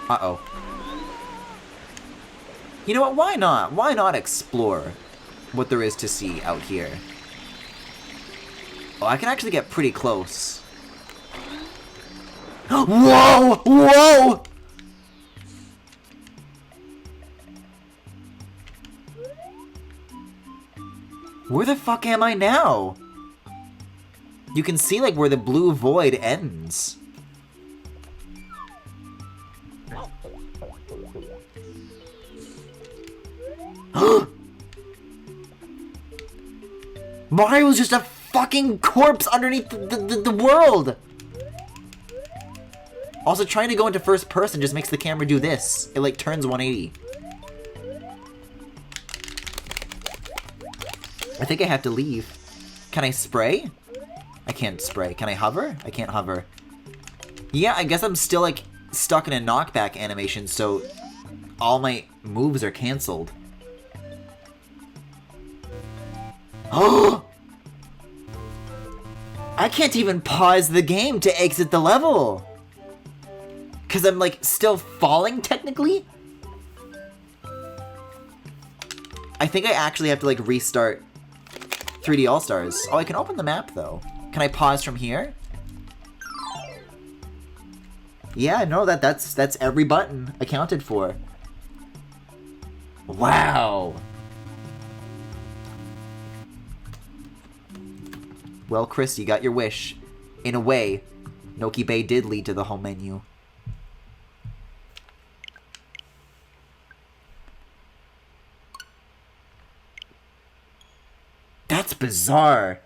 Uh-oh. You know what, why not? Why not explore what there is to see out here? Oh, I can actually get pretty close. Whoa! Whoa! Where the fuck am I now? You can see like where the blue void ends. Mario's just a fucking corpse underneath the world! Also, trying to go into first person just makes the camera do this. It like turns 180. I think I have to leave. Can I spray? I can't spray. Can I hover? I can't hover. Yeah, I guess I'm still like stuck in a knockback animation, so all my moves are cancelled. Oh! I can't even pause the game to exit the level! Cause I'm like still falling technically? I think I actually have to like restart 3D All-Stars. Oh, I can open the map though. Can I pause from here? Yeah, no, that's every button accounted for. Wow. Well, Chris, you got your wish. In a way, Noki Bay did lead to the home menu. That's bizarre.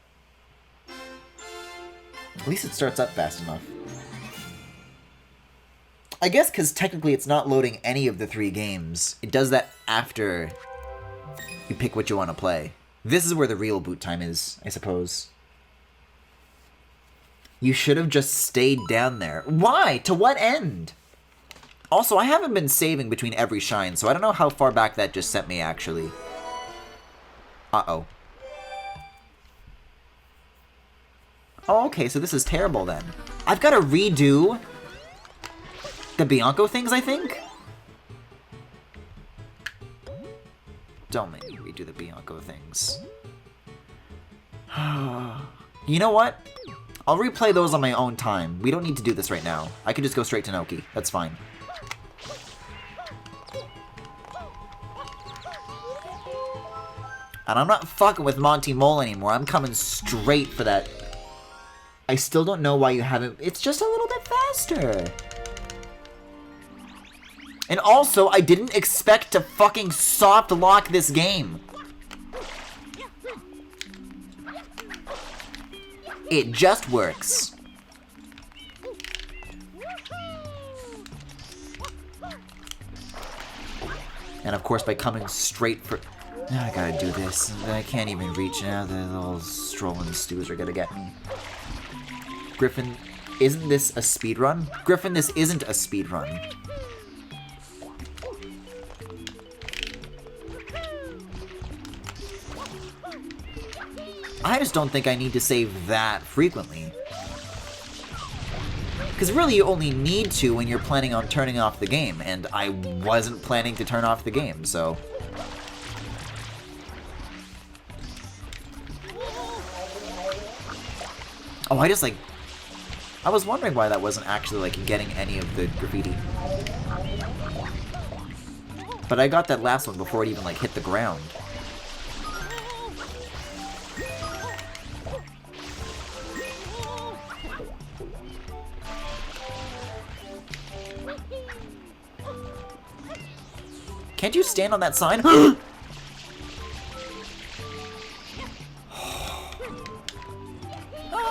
At least it starts up fast enough. I guess because technically it's not loading any of the 3 games. It does that after you pick what you want to play. This is where the real boot time is, I suppose. You should have just stayed down there. Why? To what end? Also, I haven't been saving between every shine, so I don't know how far back that just sent me, actually. Uh-oh. Oh, okay, so this is terrible then. I've got to redo the Bianco things, I think? Don't make me redo the Bianco things. You know what? I'll replay those on my own time. We don't need to do this right now. I can just go straight to Noki. That's fine. And I'm not fucking with Monty Mole anymore. I'm coming straight for that. I still don't know why you haven't... It's just a little bit faster. And also, I didn't expect to fucking soft lock this game. It just works. And of course, by coming straight for... I gotta do this. I can't even reach now. The little strolling stews are gonna get me. Griffin, isn't this a speedrun? Griffin, this isn't a speedrun. I just don't think I need to save that frequently. Because really you only need to when you're planning on turning off the game, and I wasn't planning to turn off the game, so... Oh, I just like I was wondering why that wasn't actually, like, getting any of the graffiti. But I got that last one before it even, like, hit the ground. Can't you stand on that sign? That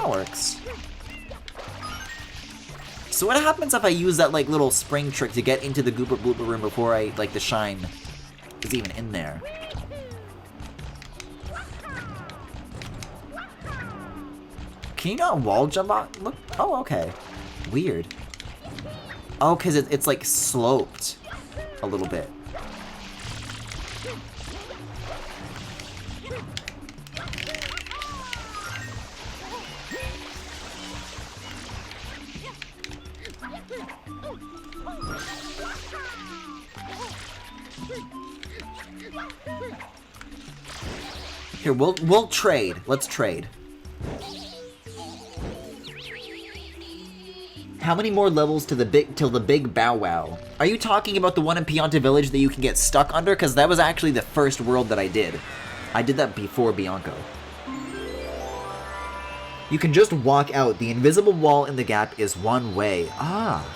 works. So what happens if I use that, like, little spring trick to get into the Gooper Blooper room before I, like, the shine is even in there? Can you not wall jump on? Look. Oh, okay. Weird. Oh, because it's, like, sloped a little bit. Here, we'll trade. Let's trade. How many more levels to till the big Bow Wow? Are you talking about the one in Pianta Village that you can get stuck under? Because that was actually the first world that I did. I did that before Bianco. You can just walk out. The invisible wall in the gap is one way. Ah.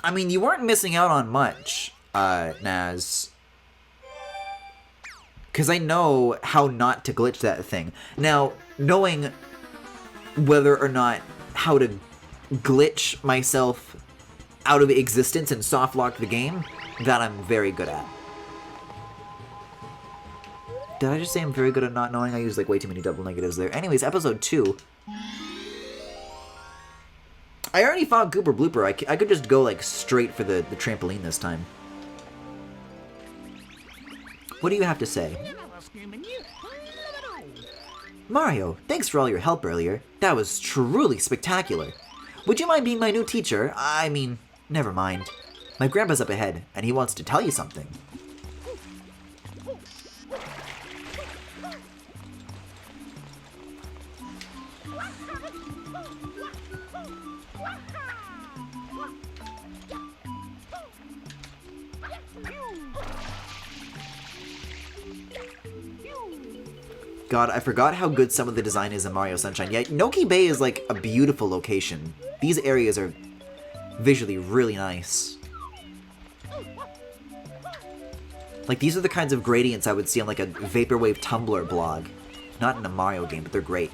I mean, you weren't missing out on much, Naz. Because I know how not to glitch that thing. Now, knowing whether or not how to glitch myself out of existence and soft lock the game, that I'm very good at. Did I just say I'm very good at not knowing? I used like way too many double negatives there. Anyways, episode 2. I already fought Gooper Blooper. I could just go like straight for the trampoline this time. What do you have to say? Mario, thanks for all your help earlier. That was truly spectacular. Would you mind being my new teacher? I mean, never mind. My grandpa's up ahead, and he wants to tell you something. God, I forgot how good some of the design is in Mario Sunshine. Yeah, Noki Bay is like a beautiful location. These areas are visually really nice. Like, these are the kinds of gradients I would see on like a Vaporwave Tumblr blog. Not in a Mario game, but they're great.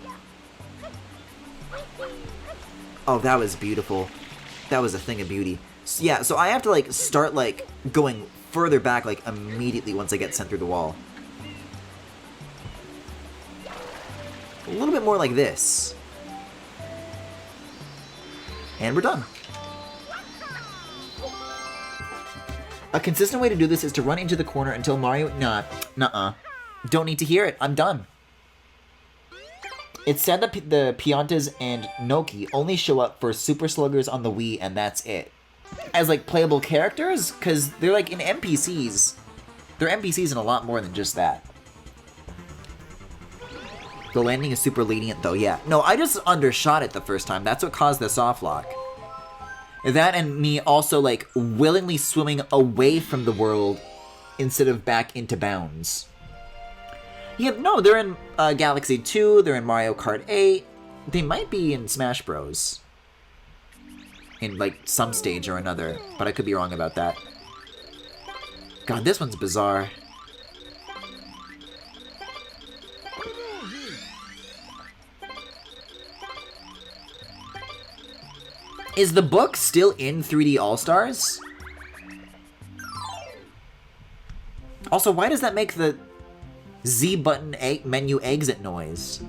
Oh, that was beautiful. That was a thing of beauty. So, yeah, so I have to like start like going further back like immediately once I get sent through the wall. A little bit more like this. And we're done. A consistent way to do this is to run into the corner until Mario... Nuh-uh. Don't need to hear it. I'm done. It's said that the Piantas and Noki only show up for Super Sluggers on the Wii, and that's it. As, like, playable characters? Because they're, like, in NPCs. They're NPCs in a lot more than just that. The landing is super lenient, though, yeah. No, I just undershot it the first time. That's what caused the soft lock. That and me also, like, willingly swimming away from the world instead of back into bounds. Yeah, no, they're in Galaxy 2, they're in Mario Kart 8. They might be in Smash Bros. In, like, some stage or another, but I could be wrong about that. God, this one's bizarre. Is the book still in 3D All-Stars? Also, why does that make the Z button menu exit noise?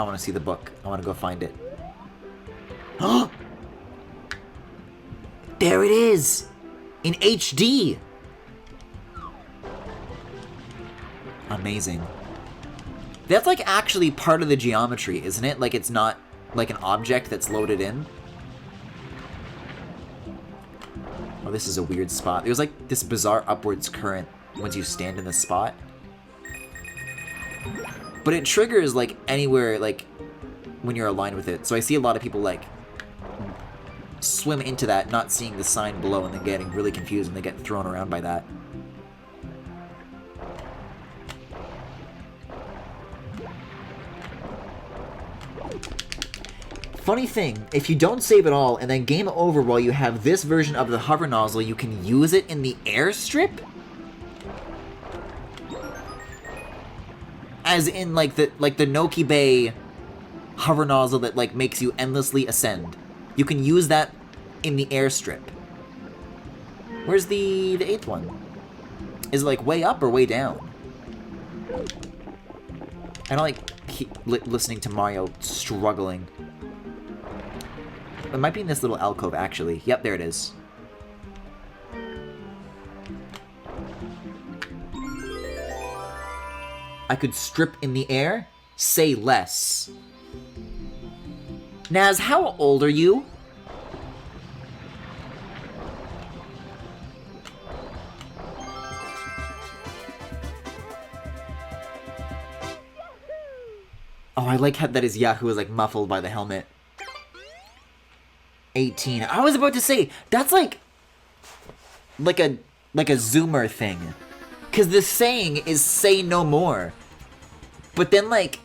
I want to see the book. I want to go find it. There it is! In HD! Amazing. That's like actually part of the geometry, isn't it? Like it's not like an object that's loaded in. Oh, this is a weird spot. There's like this bizarre upwards current once you stand in the spot. But it triggers like anywhere, like when you're aligned with it. So I see a lot of people like swim into that, not seeing the sign below, and then getting really confused and they get thrown around by that. Funny thing, if you don't save it all and then game over while you have this version of the hover nozzle, you can use it in the airstrip? As in like the Noki Bay hover nozzle that like makes you endlessly ascend. You can use that in the airstrip. Where's the 8th one? Is it like way up or way down? I don't like keep listening to Mario struggling. It might be in this little alcove, actually. Yep, there it is. I could strip in the air? Say less. Naz, how old are you? Oh, I like how that his Yahoo is like muffled by the helmet. 18. I was about to say, that's like a Zoomer thing. Because the saying is say no more. But then like,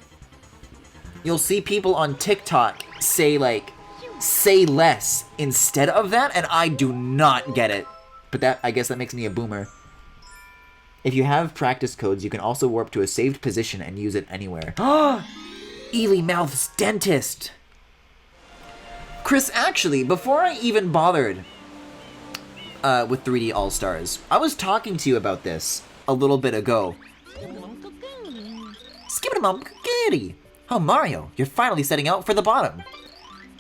you'll see people on TikTok say like, say less instead of that, and I do not get it. But that, I guess that makes me a boomer. If you have practice codes, you can also warp to a saved position and use it anywhere. Ely Mouth's dentist! Chris, actually, before I even bothered with 3D All-Stars, I was talking to you about this a little bit ago. Skip-a-mum-kitty! Oh, Mario, you're finally setting out for the bottom.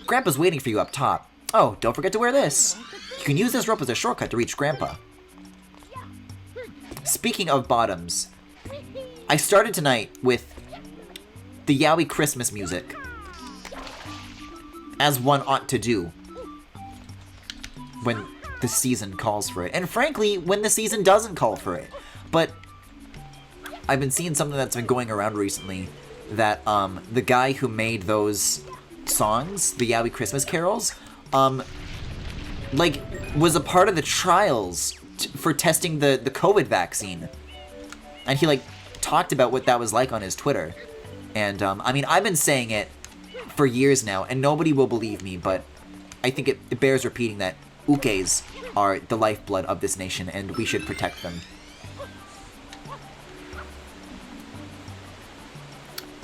Grandpa's waiting for you up top. Oh, don't forget to wear this. You can use this rope as a shortcut to reach Grandpa. Speaking of bottoms, I started tonight with the Yowie Christmas music. As one ought to do when the season calls for it. And frankly, when the season doesn't call for it. But I've been seeing something that's been going around recently that the guy who made those songs, the Yowie Christmas carols, like was a part of the trials for testing the COVID vaccine. And he like talked about what that was like on his Twitter. And I mean, I've been saying it for years now, and nobody will believe me, but I think it bears repeating that ukes are the lifeblood of this nation, and we should protect them.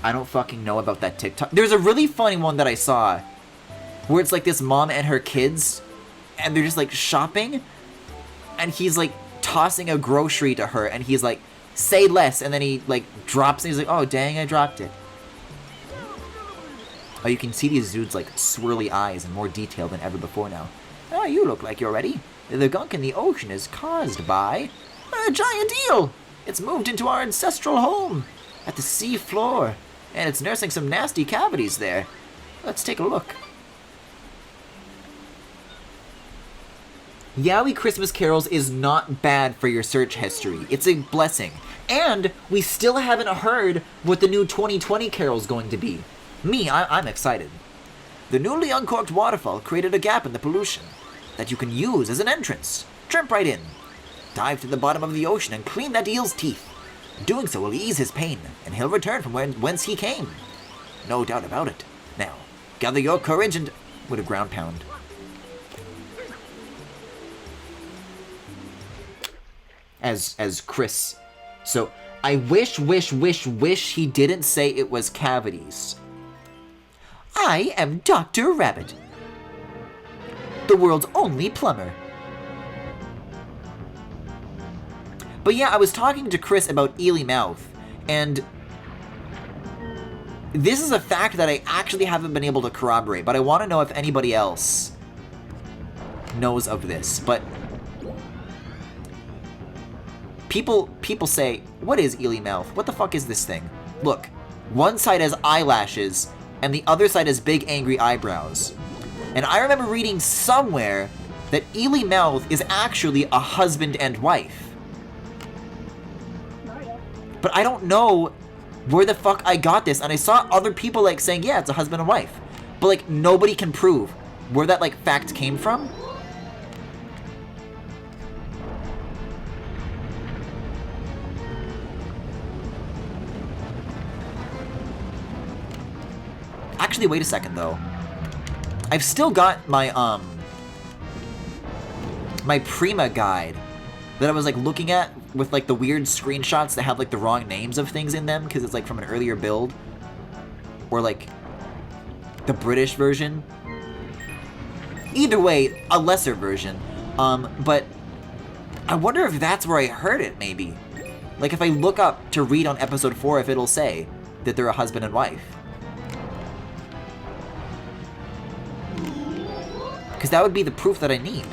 I don't fucking know about that TikTok. There's a really funny one that I saw, where it's like this mom and her kids, and they're just like shopping, and he's like tossing a grocery to her, and he's like, say less, and then he like drops, and he's like, oh dang, I dropped it. Oh, you can see these dudes like swirly eyes and more detail than ever before now. Oh, you look like you're ready. The gunk in the ocean is caused by a giant eel. It's moved into our ancestral home at the sea floor, and it's nursing some nasty cavities there. Let's take a look. Yowie Christmas Carols is not bad for your search history. It's a blessing. And we still haven't heard what the new 2020 carol's going to be. I'm excited. The newly uncorked waterfall created a gap in the pollution that you can use as an entrance. Jump right in. Dive to the bottom of the ocean and clean that eel's teeth. Doing so will ease his pain, and he'll return from whence he came. No doubt about it. Now, gather your courage and... with a ground pound. As Chris. So, I wish he didn't say it was cavities. I am Dr. Rabbit, the world's only plumber. But yeah, I was talking to Chris about Ely Mouth, and This is a fact that I actually haven't been able to corroborate, but I want to know if anybody else knows of this. But people say, what is Ely Mouth? What the fuck is this thing? Look, one side has eyelashes, and the other side has big angry eyebrows. And I remember reading somewhere that Ely Mouth is actually a husband and wife. But I don't know where the fuck I got this, and I saw other people like saying, yeah, it's a husband and wife. But like, nobody can prove where that like fact came from. Actually, wait a second though. I've still got my my Prima guide that I was like looking at with like the weird screenshots that have like the wrong names of things in them because it's like from an earlier build, or like the British version. Either way, a lesser version. But I wonder if that's where I heard it, maybe. Like if I look up to read on episode 4, if it'll say that they're a husband and wife. Because that would be the proof that I need.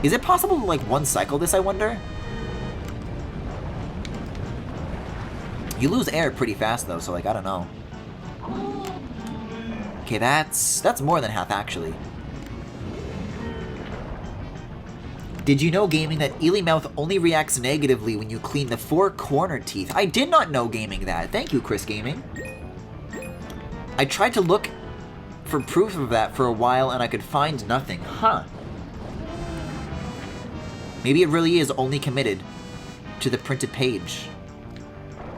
Is it possible to, like, one-cycle this, I wonder? You lose air pretty fast, though, so, like, I don't know. Okay, that's more than half, actually. Did you know, Gaming, that Ely Mouth only reacts negatively when you clean the 4 corner teeth? I did not know, Gaming, that. Thank you, Chris Gaming. I tried to look for proof of that for a while, and I could find nothing. Huh. Maybe it really is only committed to the printed page.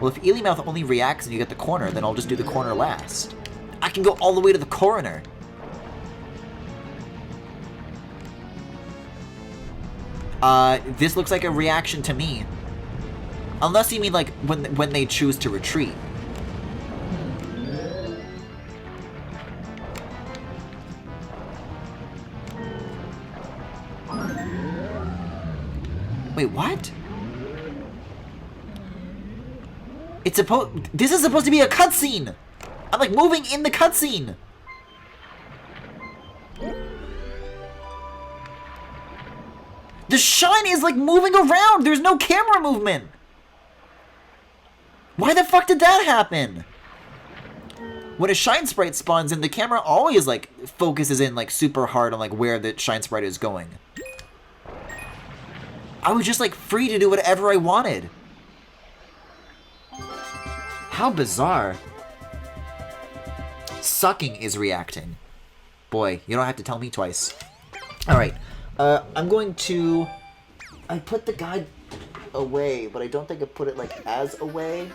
Well, if Ely Mouth only reacts and you get the corner, then I'll just do the corner last. I can go all the way to the coroner. This looks like a reaction to me. Unless you mean like when they choose to retreat. Wait, what? It's this is supposed to be a cutscene! I'm like moving in the cutscene! The shine is like moving around! There's no camera movement! Why the fuck did that happen? When a shine sprite spawns in, the camera always like focuses in like super hard on like where the shine sprite is going. I was just like free to do whatever I wanted. How bizarre. Sucking is reacting. Boy, you don't have to tell me twice. Alright, I'm going to... I put the guide away, but I don't think I put it like as away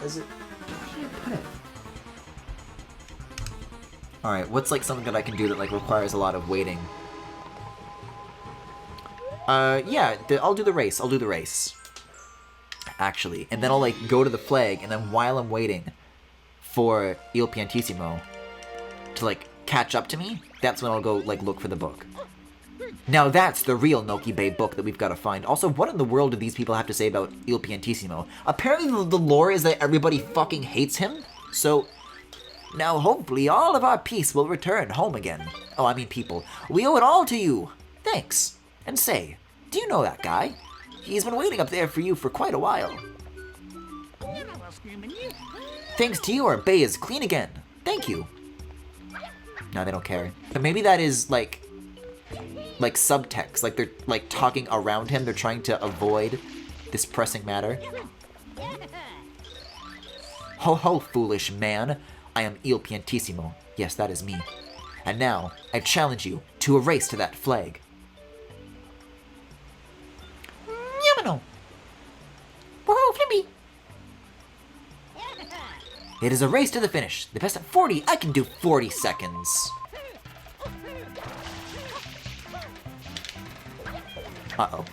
as it... Where did I put it? Alright, what's like something that I can do that like requires a lot of waiting? Yeah, I'll do the race. I'll do the race. Actually. And then I'll, like, go to the flag, and then while I'm waiting for Il Piantissimo to, like, catch up to me, that's when I'll go, like, look for the book. Now that's the real Noki Bay book that we've got to find. Also, what in the world do these people have to say about Il Piantissimo? Apparently the lore is that everybody fucking hates him, so... Now hopefully all of our peace will return home again. Oh, I mean people. We owe it all to you. Thanks. And say, do you know that guy? He's been waiting up there for you for quite a while. Thanks to you, our bay is clean again. Thank you. No, they don't care. But maybe that is, like subtext. Like, they're, like, talking around him. They're trying to avoid this pressing matter. Ho ho, foolish man. I am Il Piantissimo. Yes, that is me. And now, I challenge you to a race to that flag. Yamano! Woohoo, Flippy! It is a race to the finish. The best at 40, I can do 40 seconds. Uh-oh.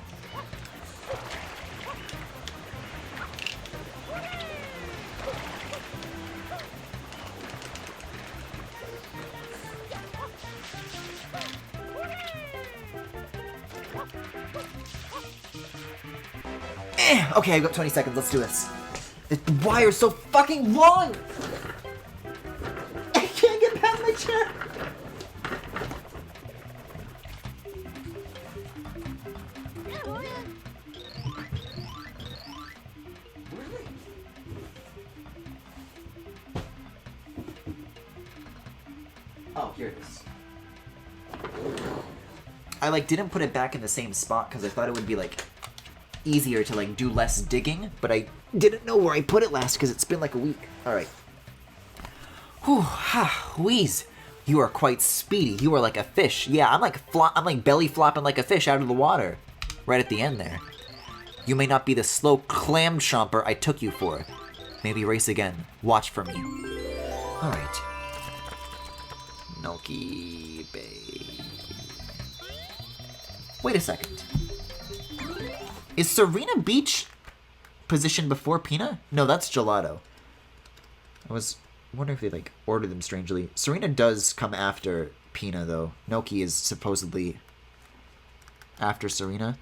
Okay, I've got 20 seconds. Let's do this. The wire's so fucking long! I can't get past my chair! Oh, here it is. I like didn't put it back in the same spot because I thought it would be like easier to like do less digging, but I didn't know where I put it last because it's been like a week. All right. Whew, ha, wheeze. You are quite speedy. You are like a fish. Yeah, I'm like belly flopping like a fish out of the water. Right at the end there. You may not be the slow clam chomper I took you for. Maybe race again. Watch for me. All right. Noki Bay. Wait a second. Is Serena Beach positioned before Pina? No, that's Gelato. I was wondering if they like ordered them strangely. Serena does come after Pina though. Noki is supposedly after Serena.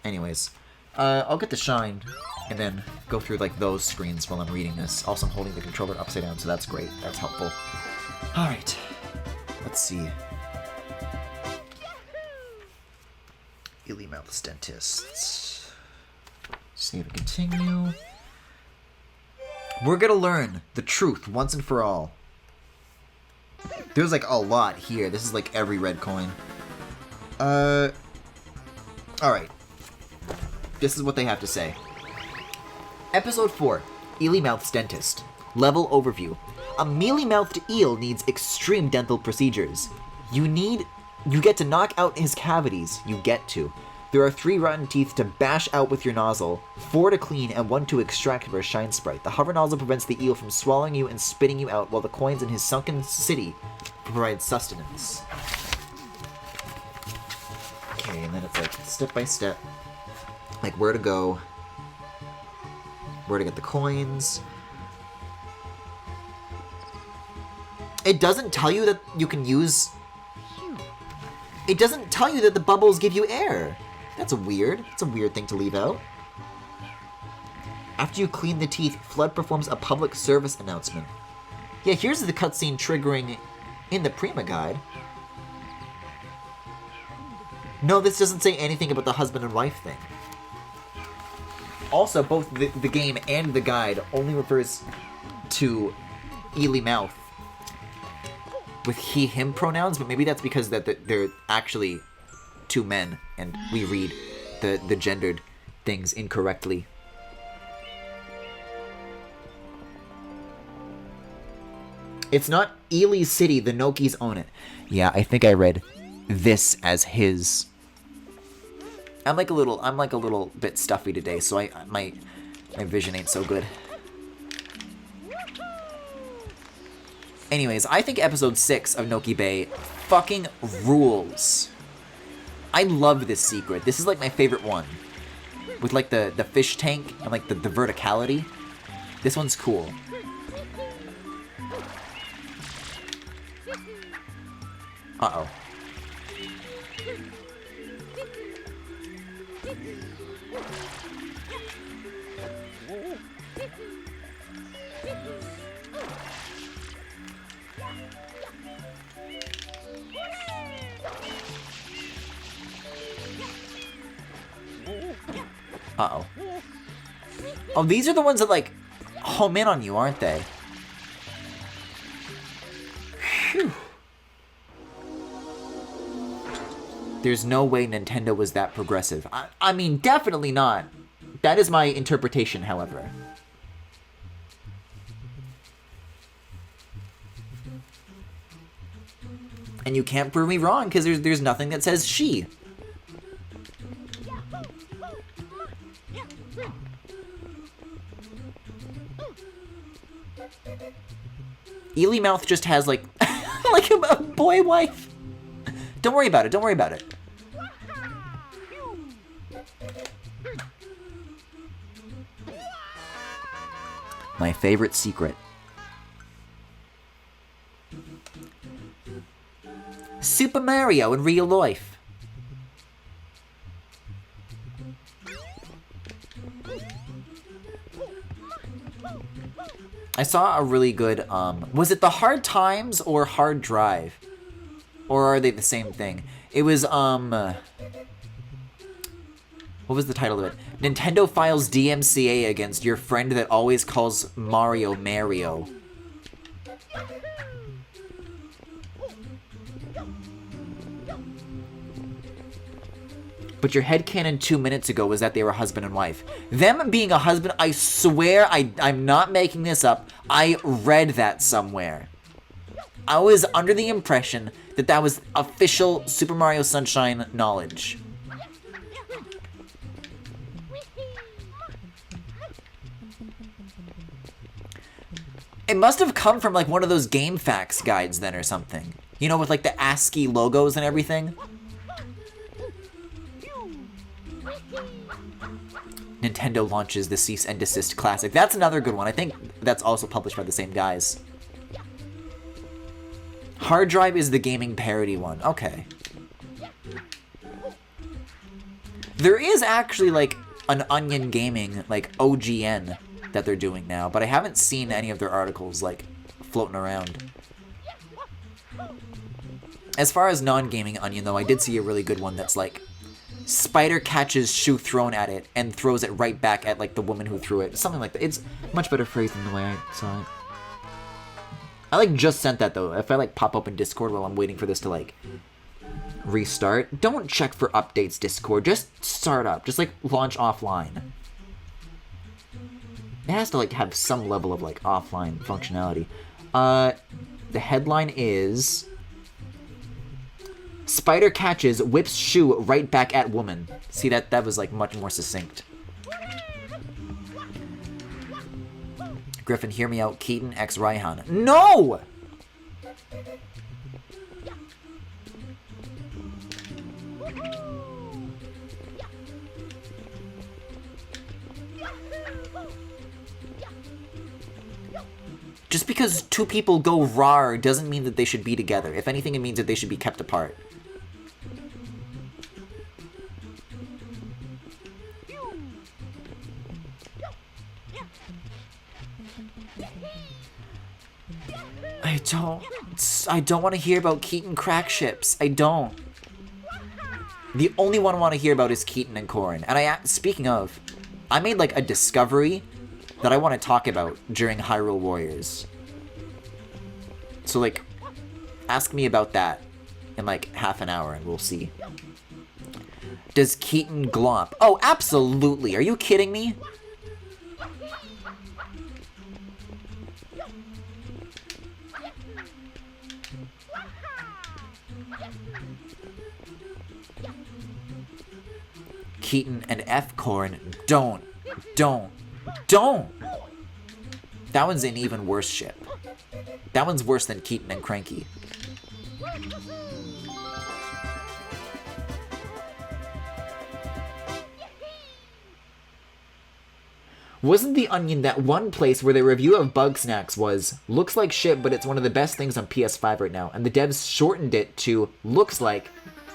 Anyways, I'll get the shine and then go through like those screens while I'm reading this. Also, I'm holding the controller upside down, so that's great. That's helpful. All right. Let's see. Mouth's dentists. Save and continue. We're gonna learn the truth once and for all. There's like a lot here. This is like every red coin. Alright. This is what they have to say. Episode 4. Mouth's dentist. Level overview. A mealy-mouthed eel needs extreme dental procedures. You get to knock out his cavities. You get to. There are 3 rotten teeth to bash out with your nozzle, 4 to clean, and 1 to extract for a shine sprite. The hover nozzle prevents the eel from swallowing you and spitting you out, while the coins in his sunken city provide sustenance. Okay, and then it's like step by step. Like where to go, where to get the coins. It doesn't tell you that you can use... It doesn't tell you that the bubbles give you air. That's weird. It's a weird thing to leave out. After you clean the teeth, Flood performs a public service announcement. Yeah, here's the cutscene triggering in the Prima guide. No, this doesn't say anything about the husband and wife thing. Also, both the game and the guide only refers to Ely Mouth with he, him pronouns, but maybe that's because that they're actually 2 men, and we read the gendered things incorrectly. It's not Ely's city, the Nokis own it. Yeah, I think I read this as his. I'm like a little bit stuffy today, so my vision ain't so good. Anyways, I think episode 6 of Noki Bay fucking rules. I love this secret. This is like my favorite one. With like the fish tank and like the verticality. This one's cool. Uh-oh. Uh-oh. Oh, these are the ones that, like, home in on you, aren't they? Phew. There's no way Nintendo was that progressive. I mean, definitely not. That is my interpretation, however. And you can't prove me wrong, because there's nothing that says she. Ely Mouth just has, like, like a boy wife. Don't worry about it, don't worry about it. My favorite secret. Super Mario in real life. I saw a really good, was it the Hard Times or Hard Drive? Or are they the same thing? It was, what was the title of it? Nintendo files DMCA against your friend that always calls Mario Mario. But your headcanon 2 minutes ago was that they were husband and wife. Them being a husband, I swear, I'm not making this up. I read that somewhere. I was under the impression that that was official Super Mario Sunshine knowledge. It must have come from like one of those game facts guides then or something. You know, with like the ASCII logos and everything. Nintendo launches the Cease and Desist Classic. That's another good one. I think that's also published by the same guys. Hard Drive is the gaming parody one. Okay. There is actually like an Onion Gaming, like OGN, that they're doing now, but I haven't seen any of their articles like floating around. As far as non-gaming Onion though, I did see a really good one that's like spider catches shoe thrown at it and throws it right back at like the woman who threw it. Something like that. It's much better phrased than the way I saw it. I like just sent that though. If I like pop open Discord while I'm waiting for this to like restart, don't check for updates, Discord. Just start up. Just like launch offline. It has to like have some level of like offline functionality. The headline is Spider catches, whips shoe right back at woman. See, that was like much more succinct. Griffin, hear me out. Keaton x Raihan. No! Just because two people go rar doesn't mean that they should be together. If anything, it means that they should be kept apart. I don't want to hear about Keaton crack ships. I don't. The only one I want to hear about is Keaton and Corrin. And speaking of, I made like a discovery that I want to talk about during Hyrule Warriors. So like, ask me about that in like half an hour and we'll see. Does Keaton glomp? Oh, absolutely. Are you kidding me? Keaton and F. Corrin, don't. That one's an even worse ship. That one's worse than Keaton and Cranky. Wasn't the Onion that one place where the review of Bug Snacks was, looks like shit, but it's one of the best things on PS5 right now, and the devs shortened it to, looks like, ...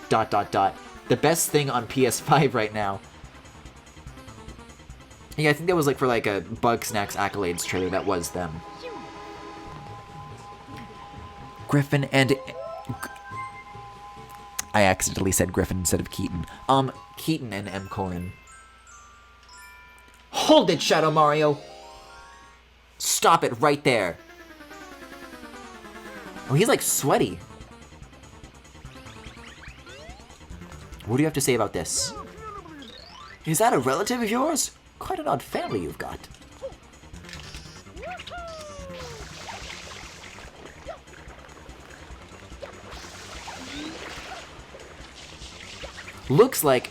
the best thing on PS5 right now. Yeah, I think that was like for like a Bug Snacks Accolades trailer. That was them. Griffin and... I accidentally said Griffin instead of Keaton. Keaton and M. Corrin. Hold it, Shadow Mario! Stop it right there. Oh, he's like sweaty. What do you have to say about this? Is that a relative of yours? Quite an odd family you've got. Looks like ...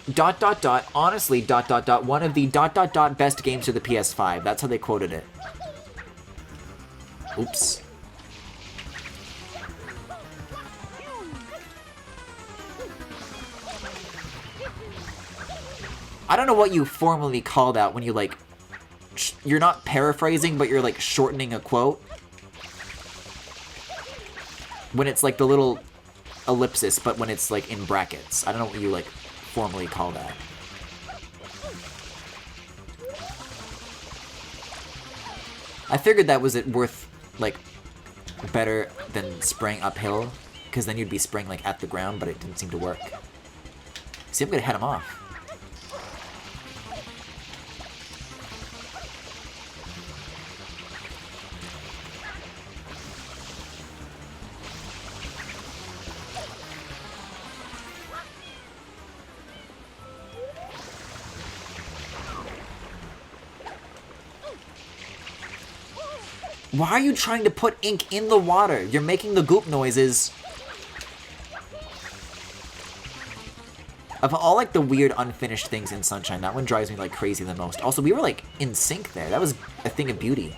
honestly ... one of the ... best games for the PS5. That's how they quoted it. Oops. I don't know what you formally call that when you, like, you're not paraphrasing, but you're, like, shortening a quote. When it's, like, the little ellipsis, but when it's, like, in brackets. I don't know what you, like, formally call that. I figured that was it worth, like, better than spraying uphill, because then you'd be spraying, like, at the ground, but it didn't seem to work. See, I'm gonna head him off. Why are you trying to put ink in the water? You're making the goop noises. Of all, like, the weird unfinished things in Sunshine, that one drives me like crazy the most. Also, we were, like, in sync there. That was a thing of beauty.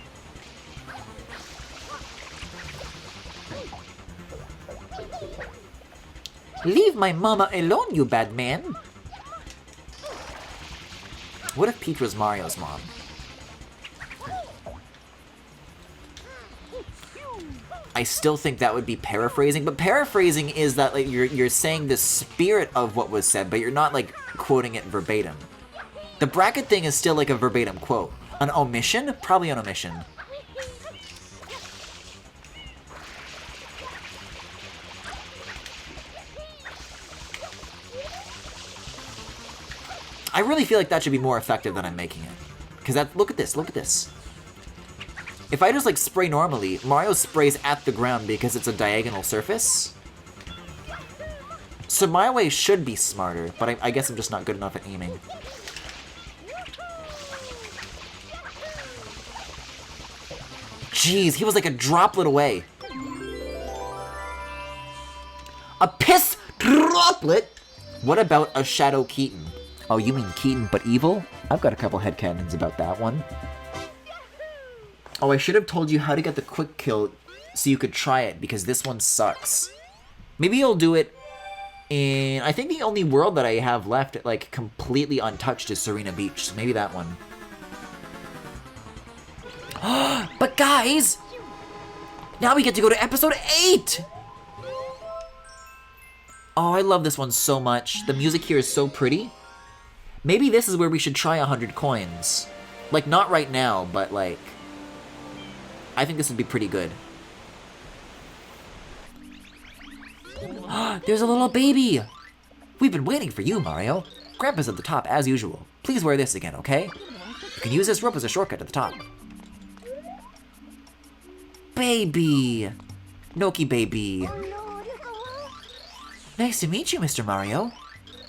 Leave my mama alone, you bad man. What if Peach was Mario's mom? I still think that would be paraphrasing, but paraphrasing is that, like, you're saying the spirit of what was said, but you're not, like, quoting it verbatim. The bracket thing is still like a verbatim quote. An omission? Probably an omission. I really feel like that should be more effective than I'm making it. Because that, look at this, look at this. If I just, like, spray normally, Mario sprays at the ground because it's a diagonal surface. So my way should be smarter, but I guess I'm just not good enough at aiming. Jeez, he was like a droplet away. A piss droplet? What about a Shadow Keaton? Oh, you mean Keaton but evil? I've got a couple headcanons about that one. Oh, I should have told you how to get the quick kill so you could try it, because this one sucks. Maybe you'll do it in... I think the only world that I have left, like, completely untouched is Serena Beach, so maybe that one. But guys! Now we get to go to episode 8! Oh, I love this one so much. The music here is so pretty. Maybe this is where we should try 100 coins. Like, not right now, but, like... I think this would be pretty good. There's a little baby! We've been waiting for you, Mario. Grandpa's at the top, as usual. Please wear this again, okay? You can use this rope as a shortcut to the top. Baby! Noki baby. Nice to meet you, Mr. Mario.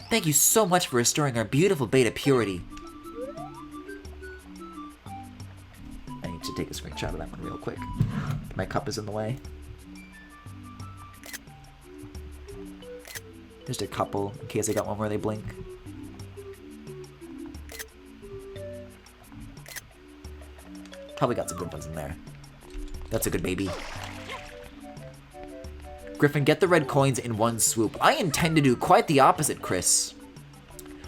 Thank you so much for restoring our beautiful beta purity. I need to take a screenshot of that one real quick. My cup is in the way. Just a couple, in case I got one where they blink. Probably got some good ones in there. That's a good baby. Griffin, get the red coins in one swoop. I intend to do quite the opposite, Chris.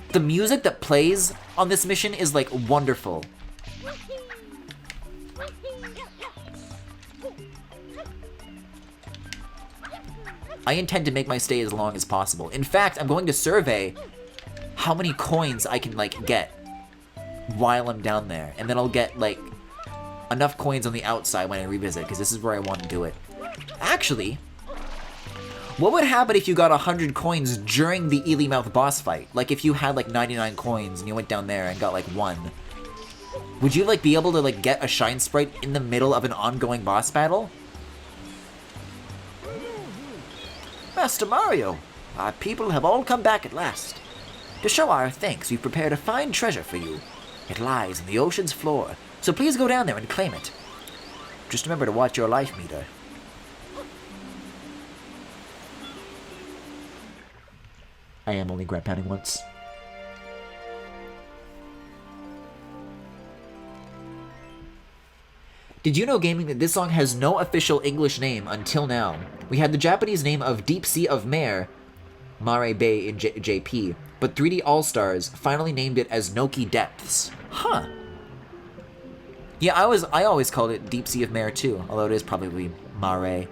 The music that plays on this mission is, like, wonderful. I intend to make my stay as long as possible. In fact, I'm going to survey how many coins I can, like, get while I'm down there. And then I'll get, like, enough coins on the outside when I revisit, because this is where I want to do it. Actually, what would happen if you got 100 coins during the Ely Mouth boss fight? Like, if you had, like, 99 coins and you went down there and got, like, 1. Would you, like, be able to, like, get a Shine Sprite in the middle of an ongoing boss battle? Master Mario, our people have all come back at last. To show our thanks, we've prepared a fine treasure for you. It lies in the ocean's floor, so please go down there and claim it. Just remember to watch your life meter. I am only grandpadding once. Did you know, gaming, that this song has no official English name until now? We had the Japanese name of Deep Sea of Mare, Mare Bay in JP, but 3D All-Stars finally named it as Noki Depths. Huh. Yeah, I always called it Deep Sea of Mare too, although it is probably Mare.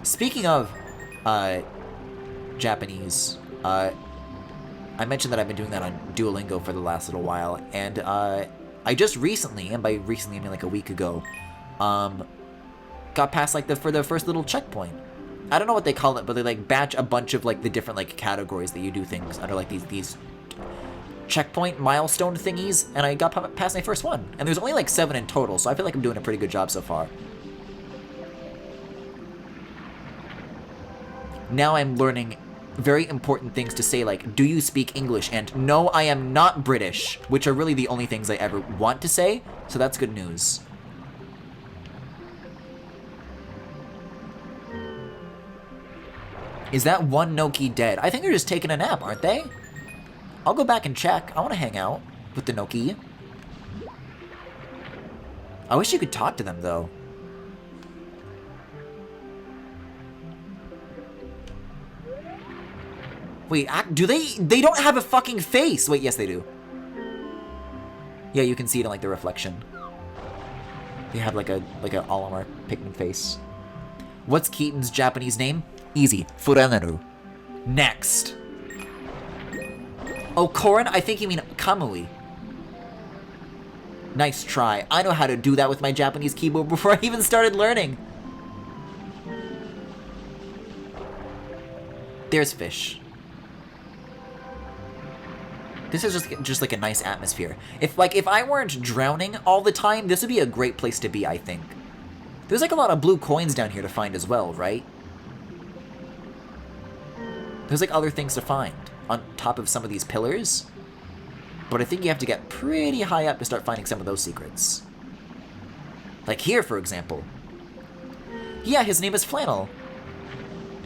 Speaking of Japanese, I I mentioned that I've been doing that on Duolingo for the last little while, and I just recently, and by recently I mean like a week ago, got past like the first little checkpoint. I don't know what they call it, but they like batch a bunch of like the different like categories that you do things under, like these checkpoint milestone thingies, and I got past my first one. And there's only like 7 in total, so I feel like I'm doing a pretty good job so far. Now I'm learning very important things to say, like, do you speak English? And no, I am not British, which are really the only things I ever want to say, so that's good news. Is that one Noki dead? I think they're just taking a nap, aren't they? I'll go back and check. I want to hang out with the Noki. I wish you could talk to them, though. Wait, do they don't have a fucking face! Wait, yes they do. Yeah, you can see it in like the reflection. They have like a Olimar Pikmin face. What's Keaton's Japanese name? Easy. Furenaru. Next. Oh, Korin? I think you mean Kamui. Nice try. I know how to do that with my Japanese keyboard before I even started learning. There's fish. This is just like a nice atmosphere. If I weren't drowning all the time, this would be a great place to be, I think. There's like a lot of blue coins down here to find as well, right? There's like other things to find on top of some of these pillars. But I think you have to get pretty high up to start finding some of those secrets. Like here, for example. Yeah, his name is Flannel.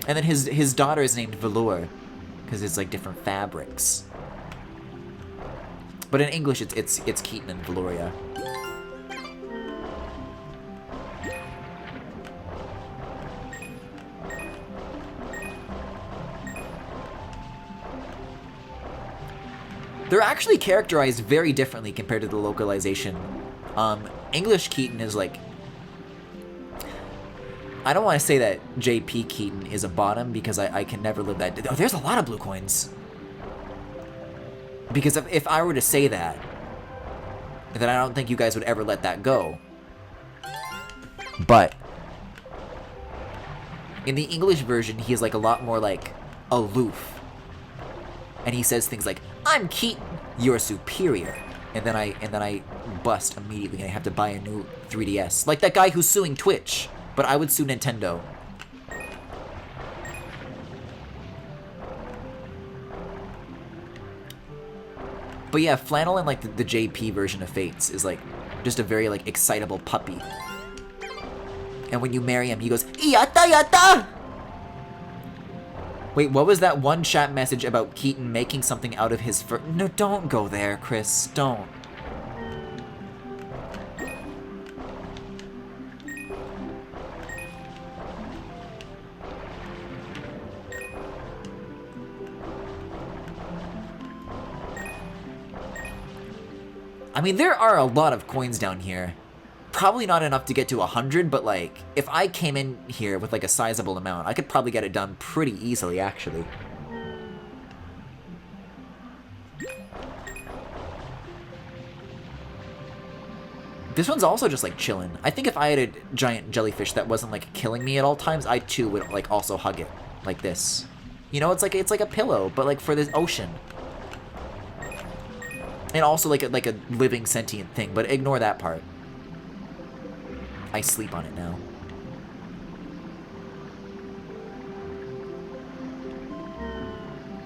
And then his daughter is named Velour, because it's like different fabrics. But in English, it's Keaton and Valoria. They're actually characterized very differently compared to the localization. English Keaton is like... I don't want to say that JP Keaton is a bottom, because I can never live that... Oh, there's a lot of blue coins. Because if I were to say that, then I don't think you guys would ever let that go. But in the English version, he is like a lot more like aloof. And he says things like, "I'm Keaton, you're superior." And then I bust immediately and I have to buy a new 3DS. Like that guy who's suing Twitch, but I would sue Nintendo. But yeah, Flannel in like the JP version of Fates is like just a very like excitable puppy. And when you marry him, he goes, "Yatta yatta!" Wait, what was that one chat message about Keaton making something out of his fur? No, don't go there, Chris. Don't. I mean, there are a lot of coins down here. Probably not enough to get to 100, but like, if I came in here with like a sizable amount, I could probably get it done pretty easily, actually. This one's also just like chilling. I think if I had a giant jellyfish that wasn't like killing me at all times, I too would like also hug it like this. You know, it's like a pillow, but like for the ocean. And also like a living sentient thing, but ignore that part. I sleep on it now.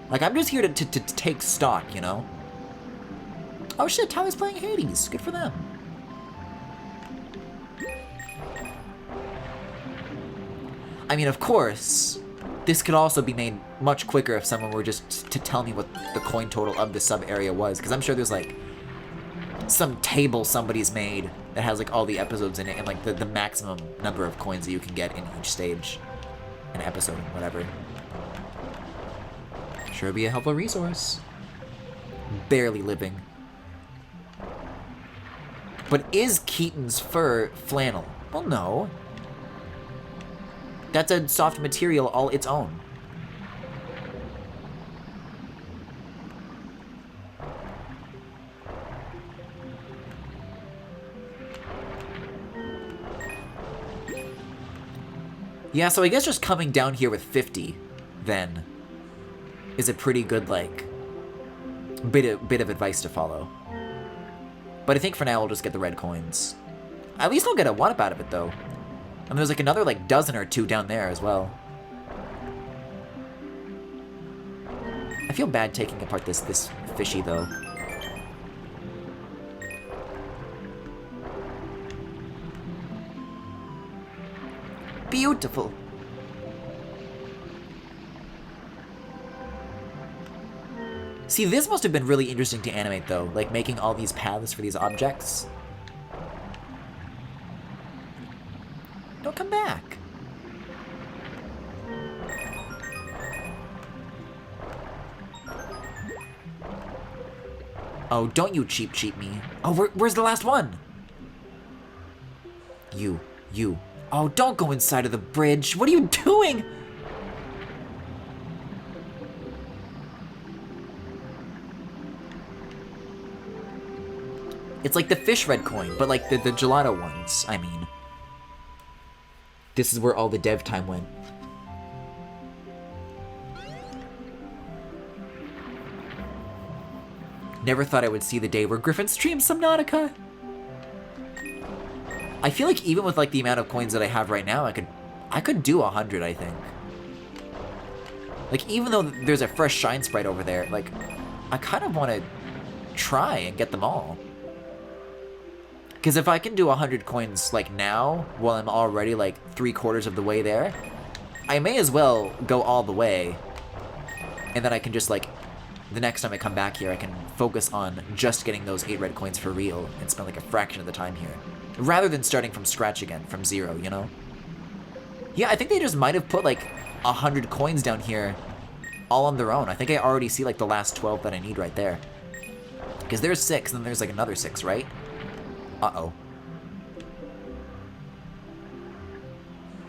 Like, I'm just here to take stock, you know? Oh shit, Tyler's playing Hades. Good for them. I mean, of course, this could also be made much quicker if someone were just to tell me what the coin total of the sub-area was. Because I'm sure there's, like, some table somebody's made that has, like, all the episodes in it and, like, the maximum number of coins that you can get in each stage. An episode, whatever. Sure be a helpful resource. Barely living. But is Keaton's fur flannel? Well, no. That's a soft material all its own. Yeah, so I guess just coming down here with 50, then, is a pretty good, like, bit of advice to follow. But I think for now we'll just get the red coins. At least I'll get a 1-up out of it, though. And there's like another like dozen or two down there as well. I feel bad taking apart this fishy, though. Beautiful. See, this must have been really interesting to animate, though, like making all these paths for these objects. Don't come back. Oh, don't you cheap me. Oh, where's the last one? You. Oh, don't go inside of the bridge. What are you doing? It's like the fish red coin, but like the gelato ones, I mean. This is where all the dev time went. Never thought I would see the day where Griffin streams Subnautica. I feel like even with like the amount of coins that I have right now, I could do 100, I think. Like even though there's a fresh shine sprite over there, like I kind of want to try and get them all. Because if I can do 100 coins like now, while I'm already like 3/4 of the way there, I may as well go all the way. And then I can just like, the next time I come back here, I can focus on just getting those 8 red coins for real and spend like a fraction of the time here. Rather than starting from scratch again, from 0, you know? Yeah, I think they just might have put like 100 coins down here all on their own. I think I already see like the last 12 that I need right there. Because there's 6, and then there's like another 6, right? Uh-oh.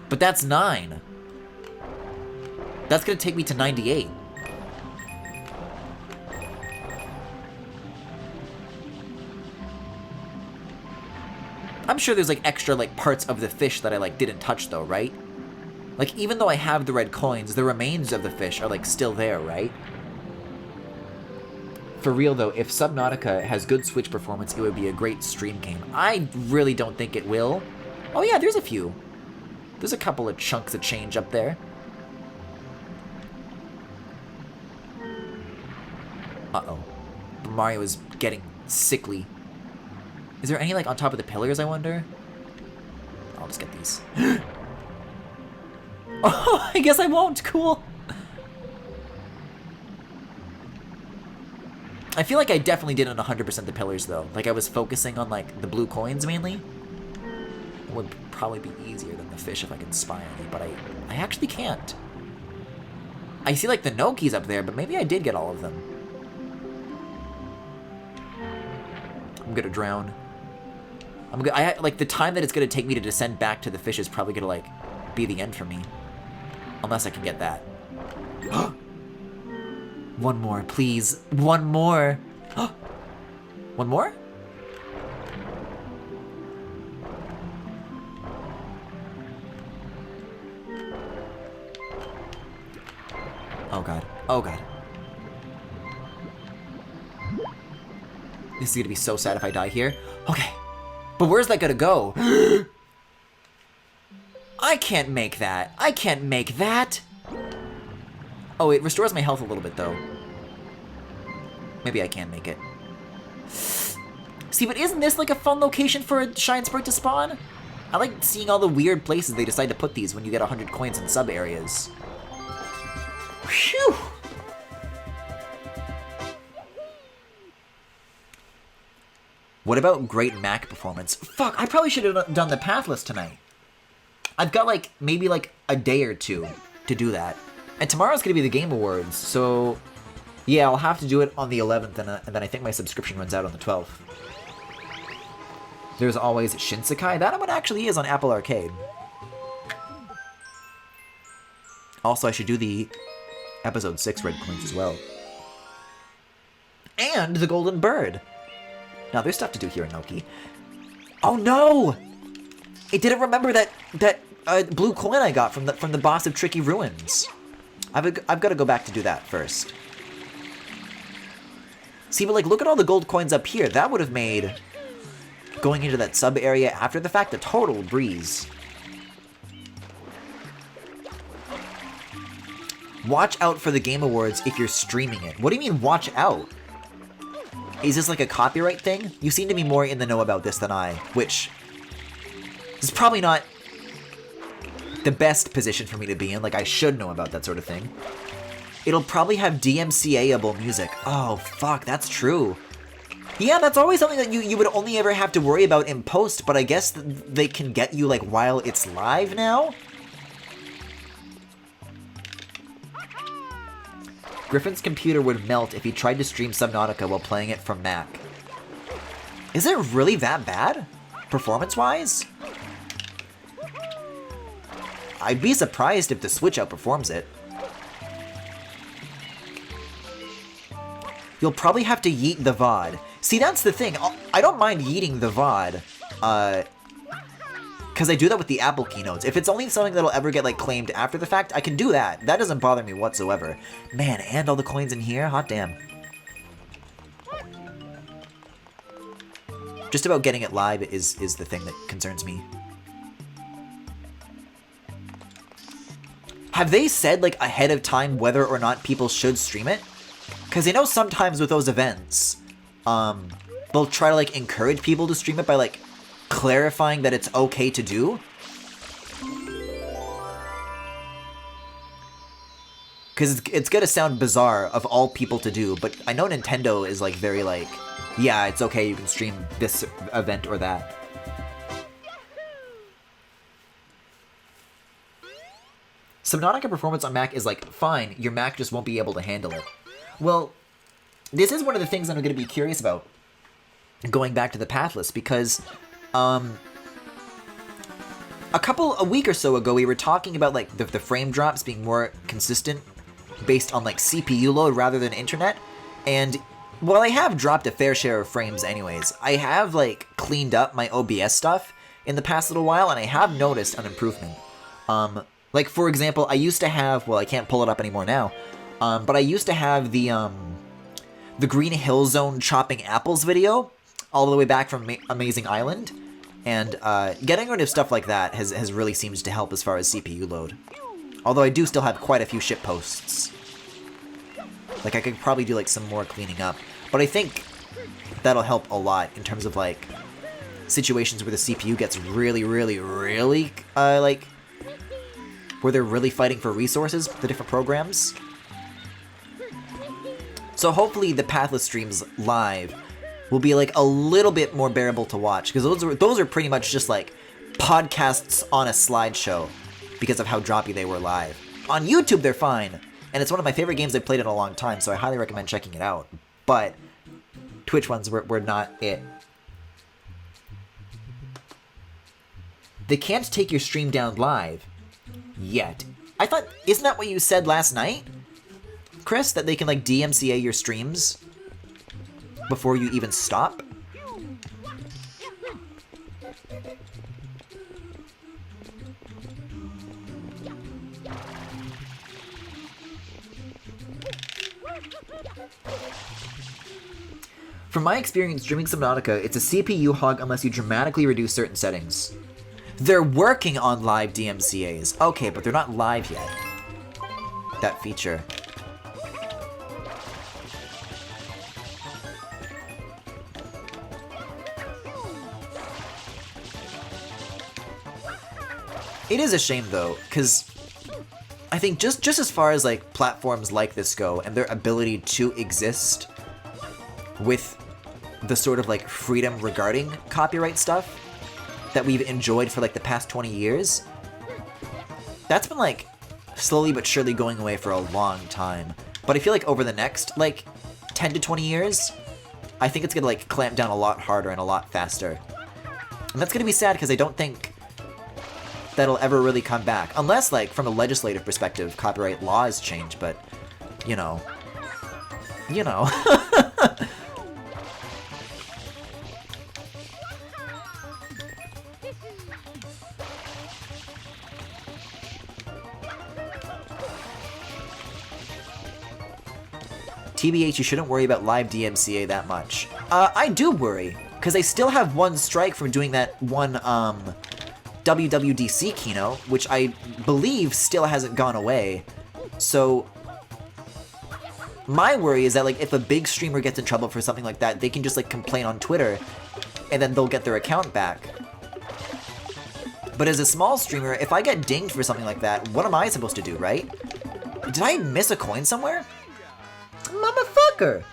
But that's 9. That's gonna take me to 98. I'm sure there's like extra like parts of the fish that I like didn't touch though, right? Like even though I have the red coins, the remains of the fish are like still there, right? For real though, if Subnautica has good Switch performance, it would be a great stream game. I really don't think it will. Oh yeah, there's a few. There's a couple of chunks of change up there. Uh-oh. Mario is getting sickly. Is there any like on top of the pillars, I wonder? I'll just get these. Oh, I guess I won't. Cool. I feel like I definitely didn't 100% the pillars, though. Like, I was focusing on, like, the blue coins, mainly. It would probably be easier than the fish if I could spy on it, but I actually can't. I see, like, the Nokis up there, but maybe I did get all of them. I'm gonna drown. Like, the time that it's gonna take me to descend back to the fish is probably gonna, like, be the end for me. Unless I can get that. One more, please. One more. One more? Oh god. Oh god. This is gonna be so sad if I die here. Okay. But where's that gonna go? I can't make that. I can't make that. Oh, it restores my health a little bit, though. Maybe I can make it. See, but isn't this like a fun location for a Shine Sprite to spawn? I like seeing all the weird places they decide to put these when you get 100 coins in sub-areas. Phew! What about Great Mac performance? Fuck, I probably should have done the pathless tonight. I've got like, maybe like a day or two to do that. And tomorrow's gonna be the Game Awards, so yeah, I'll have to do it on the 11th, and then I think my subscription runs out on the 12th. There's always Shinsekai. That one actually is on Apple Arcade. Also, I should do the Episode 6 red coins as well. And the Golden Bird. Now, there's stuff to do here in Noki. Oh no! It didn't remember that blue coin I got from the boss of Tricky Ruins. I've got to go back to do that first. See, but like, look at all the gold coins up here. That would have made going into that sub area after the fact a total breeze. Watch out for the Game Awards if you're streaming it. What do you mean, watch out? Is this like a copyright thing? You seem to be more in the know about this than I, which is probably not the best position for me to be in. Like, I should know about that sort of thing. It'll probably have DMCA-able music. Oh, fuck, that's true. Yeah, that's always something that you would only ever have to worry about in post, but I guess they can get you, like, while it's live now? Griffin's computer would melt if he tried to stream Subnautica while playing it from Mac. Is it really that bad? Performance-wise? I'd be surprised if the Switch outperforms it. You'll probably have to yeet the VOD. See, that's the thing. I don't mind yeeting the VOD. Because I do that with the Apple keynotes. If it's only something that'll ever get, like, claimed after the fact, I can do that. That doesn't bother me whatsoever. Man, and all the coins in here? Hot damn. Just about getting it live is the thing that concerns me. Have they said, like, ahead of time whether or not people should stream it? Because I know sometimes with those events, they'll try to, like, encourage people to stream it by, like, clarifying that it's okay to do. Because it's gonna sound bizarre of all people to do, but I know Nintendo is, like, very, like, yeah, it's okay, you can stream this event or that. Subnautica performance on Mac is, like, fine, your Mac just won't be able to handle it. Well, this is one of the things I'm going to be curious about, going back to the Pathless, because a week or so ago, we were talking about, like, the frame drops being more consistent based on, like, CPU load rather than internet, and while I have dropped a fair share of frames anyways, I have, like, cleaned up my OBS stuff in the past little while, and I have noticed an improvement. Like, for example, I used to have, well, I can't pull it up anymore now, but I used to have the Green Hill Zone chopping apples video all the way back from Amazing Island, and getting rid of stuff like that has really seemed to help as far as CPU load. Although I do still have quite a few shit posts. Like, I could probably do, like, some more cleaning up, but I think that'll help a lot in terms of, like, situations where the CPU gets really, like, where they're really fighting for resources, the different programs. So hopefully the Pathless streams live will be, like, a little bit more bearable to watch, because those are pretty much just, like, podcasts on a slideshow because of how droppy they were live. On YouTube, they're fine, and it's one of my favorite games I've played in a long time, so I highly recommend checking it out. But Twitch ones were not it. They can't take your stream down live yet. I thought, isn't that what you said last night, Chris? That they can, like, DMCA your streams before you even stop? From my experience streaming Subnautica, it's a CPU hog unless you dramatically reduce certain settings. They're working on live DMCAs. Okay, but they're not live yet. That feature. It is a shame, though, because I think just as far as, like, platforms like this go and their ability to exist with the sort of, like, freedom regarding copyright stuff that we've enjoyed for, like, the past 20 years, that's been, like, slowly but surely going away for a long time. But I feel like over the next, like, 10 to 20 years, I think it's gonna, like, clamp down a lot harder and a lot faster. And that's gonna be sad, because I don't think that'll ever really come back. Unless, like, from a legislative perspective, copyright laws change, but, you know. You know. TBH, you shouldn't worry about live DMCA that much. I do worry, because I still have one strike from doing that one, WWDC keynote, which I believe still hasn't gone away. So, my worry is that, like, if a big streamer gets in trouble for something like that, they can just, like, complain on Twitter, and then they'll get their account back. But as a small streamer, if I get dinged for something like that, what am I supposed to do, right? Did I miss a coin somewhere? Motherfucker!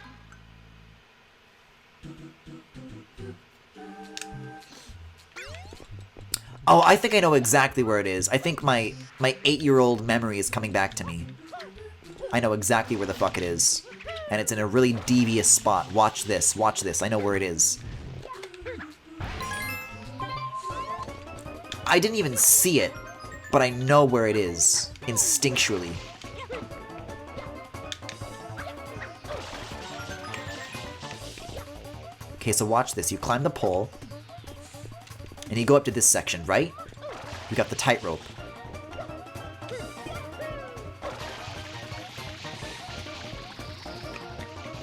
Oh, I think I know exactly where it is. I think my 8-year-old memory is coming back to me. I know exactly where the fuck it is. And it's in a really devious spot. Watch this, watch this. I know where it is. I didn't even see it, but I know where it is, instinctually. Okay, so watch this. You climb the pole, and you go up to this section, right? You got the tightrope.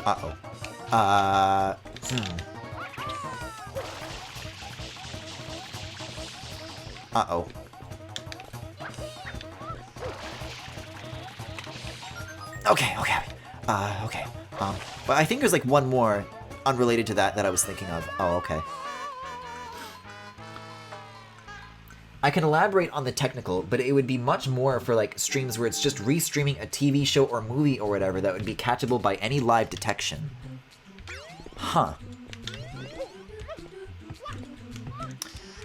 Uh-oh. Uh-oh. Okay. Okay. But I think there's like one more unrelated to that I was thinking of. Oh, okay. I can elaborate on the technical, but it would be much more for like streams where it's just restreaming a TV show or movie or whatever that would be catchable by any live detection. Huh.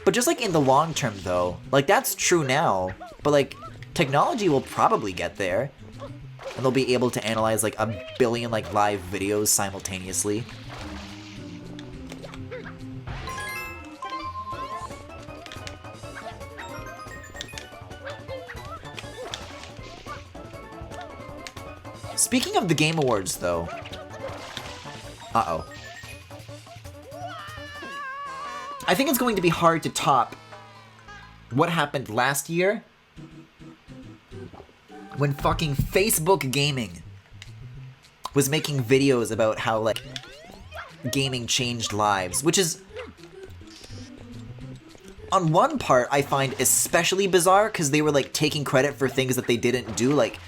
But just like in the long term though, like that's true now, but like technology will probably get there. And they'll be able to analyze like 1 billion like live videos simultaneously. Speaking of the Game Awards though. Uh-oh. I think it's going to be hard to top what happened last year when fucking Facebook Gaming was making videos about how, like, gaming changed lives, which is, on one part, I find especially bizarre, because they were, like, taking credit for things that they didn't do, like,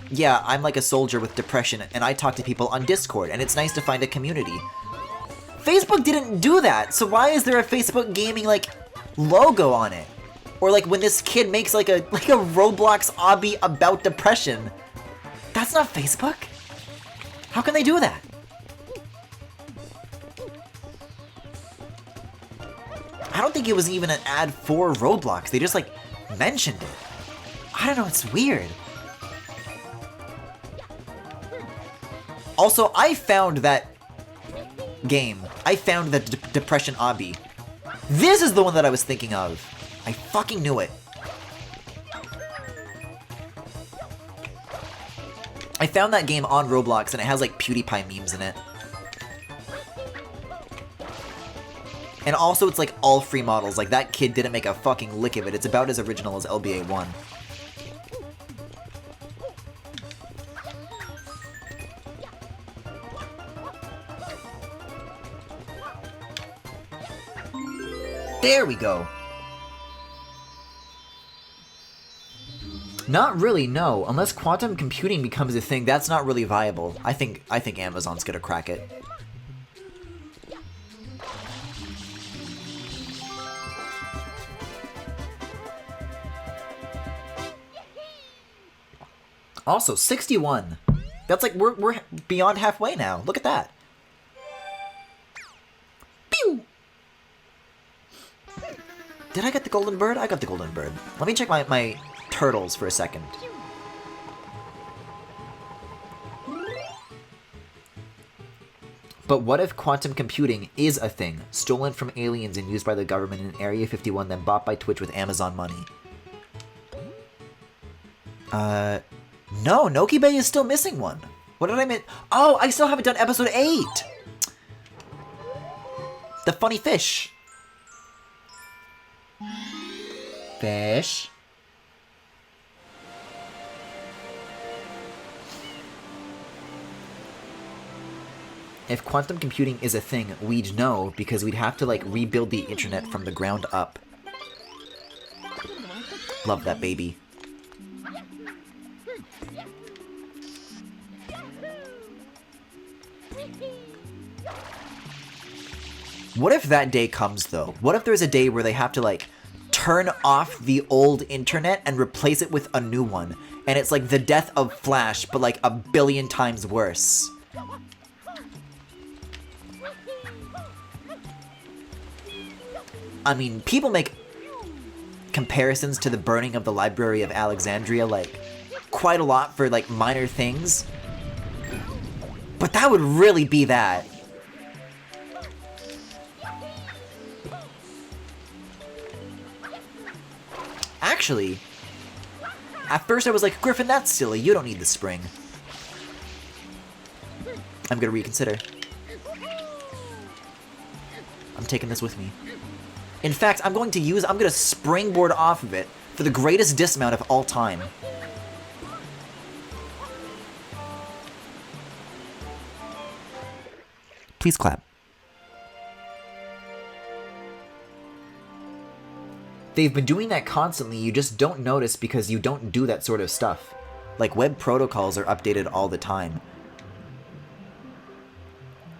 yeah, I'm like a soldier with depression, and I talk to people on Discord, and it's nice to find a community. Facebook didn't do that, so why is there a Facebook Gaming, like, logo on it? Or like when this kid makes like a Roblox obby about depression. That's not Facebook? How can they do that? I don't think it was even an ad for Roblox. They just like mentioned it. I don't know, it's weird. Also, I found that game. I found the depression obby. This is the one that I was thinking of. I fucking knew it. I found that game on Roblox and it has like PewDiePie memes in it. And also it's like all free models, like that kid didn't make a fucking lick of it. It's about as original as LBA 1. There we go. Not really, no. Unless quantum computing becomes a thing, that's not really viable. I think Amazon's gonna crack it. Also, 61. That's like we're beyond halfway now. Look at that. Pew! Did I get the golden bird? I got the golden bird. Let me check my turtles for a second. But what if quantum computing is a thing, stolen from aliens and used by the government in Area 51, then bought by Twitch with Amazon money? No, Noki Bay is still missing one. What did I miss? Oh, I still haven't done episode 8! The funny fish. Fish. If quantum computing is a thing, we'd know because we'd have to like rebuild the internet from the ground up. Love that baby. What if that day comes though? What if there's a day where they have to like turn off the old internet and replace it with a new one? And it's like the death of Flash, but like a billion times worse. I mean, people make comparisons to the burning of the Library of Alexandria, like, quite a lot for, like, minor things. But that would really be that. Actually, at first I was like, Griffin, that's silly. You don't need the spring. I'm gonna reconsider. I'm taking this with me. In fact, I'm gonna springboard off of it for the greatest dismount of all time. Please clap. They've been doing that constantly, you just don't notice because you don't do that sort of stuff. Like, web protocols are updated all the time.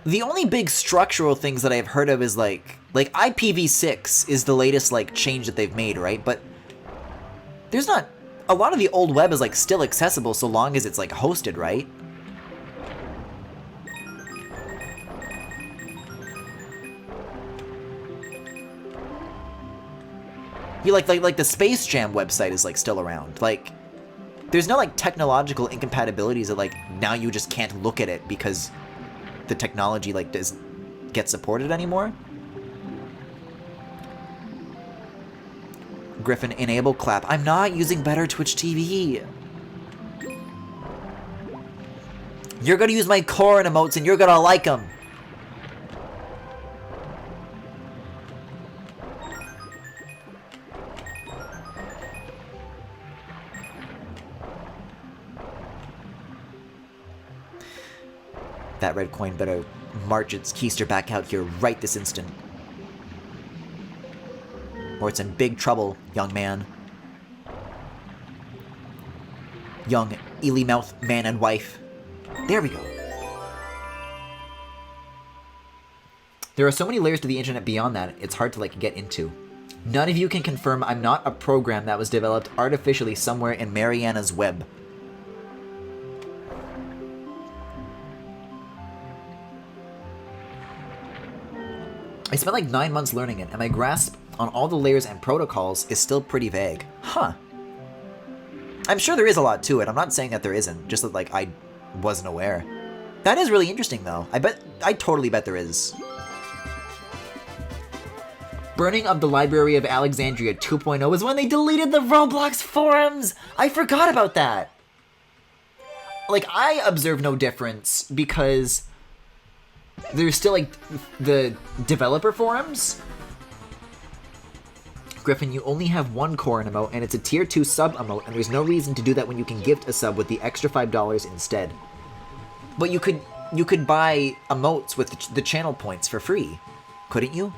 The only big structural things that I've heard of is like IPv6 is the latest like change that they've made, right? But there's not a lot of the old web is like still accessible so long as it's like hosted, right? You like the Space Jam website is like still around. Like there's no like technological incompatibilities that like now you just can't look at it because the technology like doesn't get supported anymore. Griffin, enable clap. I'm not using better Twitch TV. You're gonna use my Corrin emotes and you're gonna like them. That red coin better march its keister back out here right this instant. Or it's in big trouble, young man. Young Ely-mouth man and wife. There we go. There are so many layers to the internet beyond that, it's hard to like get into. None of you can confirm I'm not a program that was developed artificially somewhere in Mariana's web. I spent like 9 months learning it, and my grasp on all the layers and protocols is still pretty vague. Huh. I'm sure there is a lot to it. I'm not saying that there isn't, just that like I wasn't aware. That is really interesting though. I totally bet there is. Burning of the Library of Alexandria 2.0 is when they deleted the Roblox forums! I forgot about that! Like, I observe no difference because there's still, like, the developer forums. Griffin, you only have one Corrin emote, and it's a tier 2 sub emote, and there's no reason to do that when you can gift a sub with the extra $5 instead. But you could buy emotes with the channel points for free, couldn't you?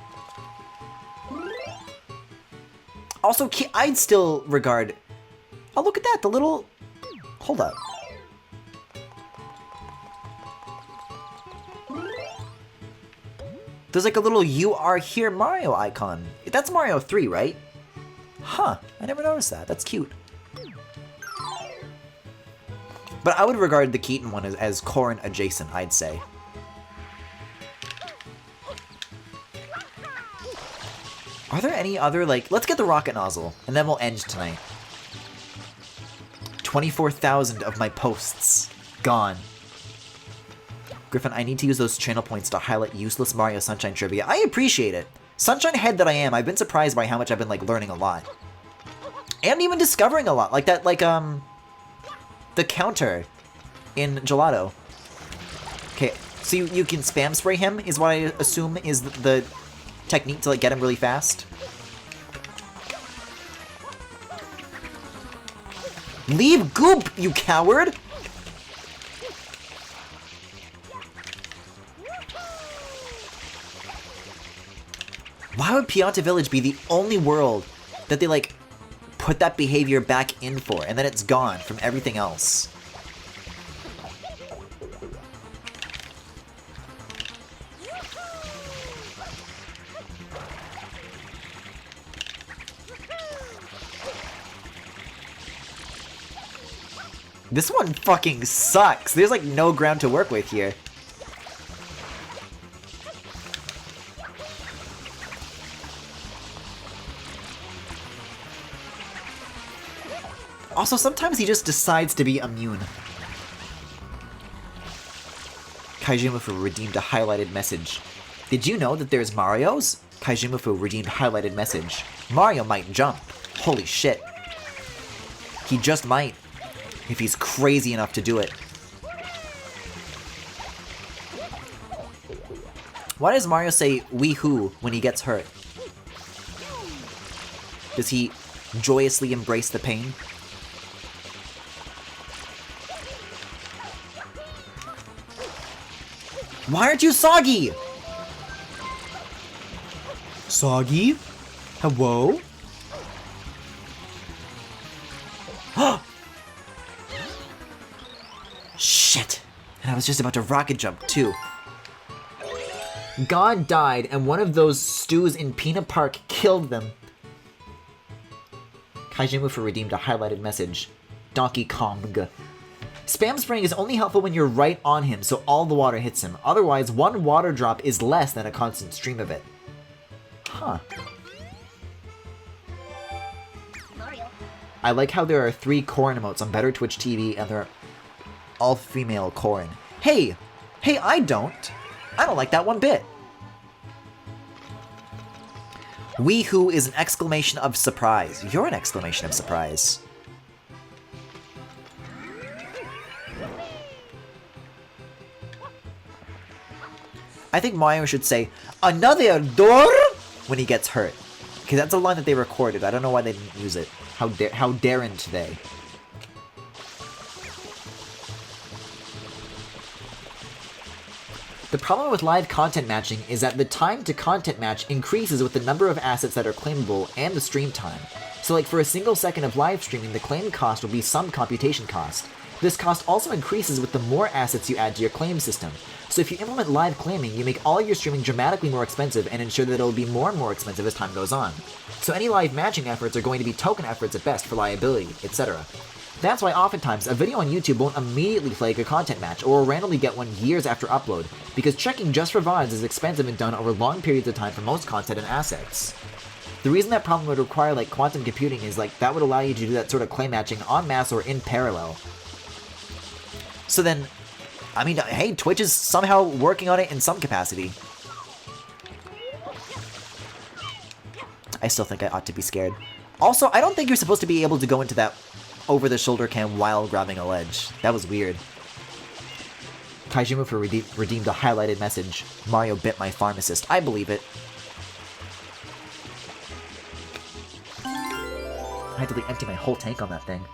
Also, I'd still regard... Oh, look at that, the little... Hold up. There's like a little "You Are Here" Mario icon. That's Mario 3, right? Huh, I never noticed that. That's cute. But I would regard the Keaton one as Corrin adjacent, I'd say. Are there any other, like... Let's get the rocket nozzle, and then we'll end tonight. 24,000 of my posts. Gone. Griffin, I need to use those channel points to highlight useless Mario Sunshine trivia. I appreciate it. Sunshine head that I am, I've been surprised by how much I've been, like, learning a lot. And even discovering a lot. Like that, like, the counter in Gelato. Okay, so you can spam spray him, is what I assume is the technique to, like, get him really fast. Leave goop, you coward! Why would Pianta Village be the only world that they, like, put that behavior back in for, and then it's gone from everything else? This one fucking sucks. There's like no ground to work with here. Also, sometimes he just decides to be immune. Kaijimufu redeemed a highlighted message. Did you know that there's Mario's? Kaijimufu redeemed highlighted message. Mario might jump. Holy shit. He just might. If he's crazy enough to do it. Why does Mario say "wee-hoo" when he gets hurt? Does he joyously embrace the pain? Why aren't you soggy? Soggy? Hello? Shit! And I was just about to rocket jump, too. God died, and one of those stews in Peanut Park killed them. Kaijimufu redeemed a highlighted message. Donkey Kong. Spam spraying is only helpful when you're right on him, so all the water hits him. Otherwise, one water drop is less than a constant stream of it. Huh. I like how there are 3 Corrin emotes on Better Twitch TV, and they're all female Corrin. Hey! Hey, I don't like that one bit. Wee-hoo is an exclamation of surprise. You're an exclamation of surprise. I think Mario should say, "Another door?" when he gets hurt. Because that's a line that they recorded. I don't know why they didn't use it. How daren't they? The problem with live content matching is that the time to content match increases with the number of assets that are claimable and the stream time. So like for a single second of live streaming, the claim cost will be some computation cost. This cost also increases with the more assets you add to your claim system. So if you implement live claiming, you make all your streaming dramatically more expensive and ensure that it will be more and more expensive as time goes on. So any live matching efforts are going to be token efforts at best for liability, etc. That's why oftentimes a video on YouTube won't immediately flag a content match or will randomly get one years after upload, because checking just for VODs is expensive and done over long periods of time for most content and assets. The reason that problem would require like quantum computing is like that would allow you to do that sort of claim matching en masse or in parallel. So then, I mean, hey, Twitch is somehow working on it in some capacity. I still think I ought to be scared. Also, I don't think you're supposed to be able to go into that over-the-shoulder cam while grabbing a ledge. That was weird. Kaijimufu redeemed a highlighted message. Mario bit my pharmacist. I believe it. I had to empty my whole tank on that thing.